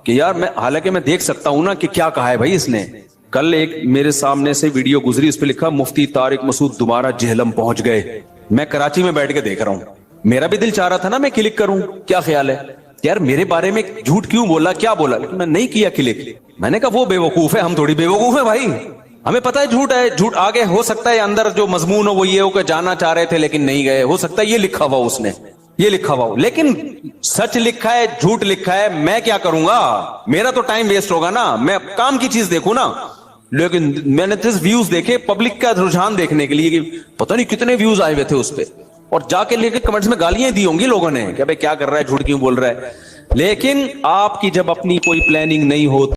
کہ یار میں، حالانکہ میں دیکھ سکتا ہوں نا کہ کیا کہا ہے بھائی اس نے، کل ایک میرے سامنے سے ویڈیو گزری، اس پہ لکھا مفتی طارق مسعود دوبارہ جہلم پہنچ گئے، میں کراچی میں بیٹھ کے دیکھ رہا ہوں، میرا بھی دل چاہ رہا تھا نا میں کلک کروں، کیا خیال ہے یار میرے بارے میں جھوٹ کیوں بولا، کیا بولا، لیکن میں نہیں کیا کلک، میں نے کہا وہ بے وقوف ہے، ہم تھوڑی بے وقوف ہیں بھائی، ہمیں پتا ہے جھوٹ ہے، جھوٹ آگے ہو سکتا ہے اندر جو مضمون ہو وہ یہ ہو کہ جانا چاہ رہے تھے لیکن نہیں گئے، ہو سکتا ہے یہ لکھا ہوا اس نے، یہ لکھا ہوا ہو، لیکن سچ لکھا ہے جھوٹ لکھا ہے، میں کیا کروں گا، میرا تو ٹائم ویسٹ ہوگا نا، میں کام کی چیز دیکھوں نا، لیکن میں نے جس ویوز دیکھے پبلک کا رجحان دیکھنے کے لیے کہ پتہ نہیں کتنے ویوز آئے ہوئے تھے اس پہ، اور جا کے لے کے کمنٹس میں گالیاں دی ہوں گی لوگوں نے کہ بھائی کیا کر رہا ہے، جھوٹ کیوں بول رہا ہے، لیکن آپ کی جب اپنی کوئی پلاننگ نہیں ہوتی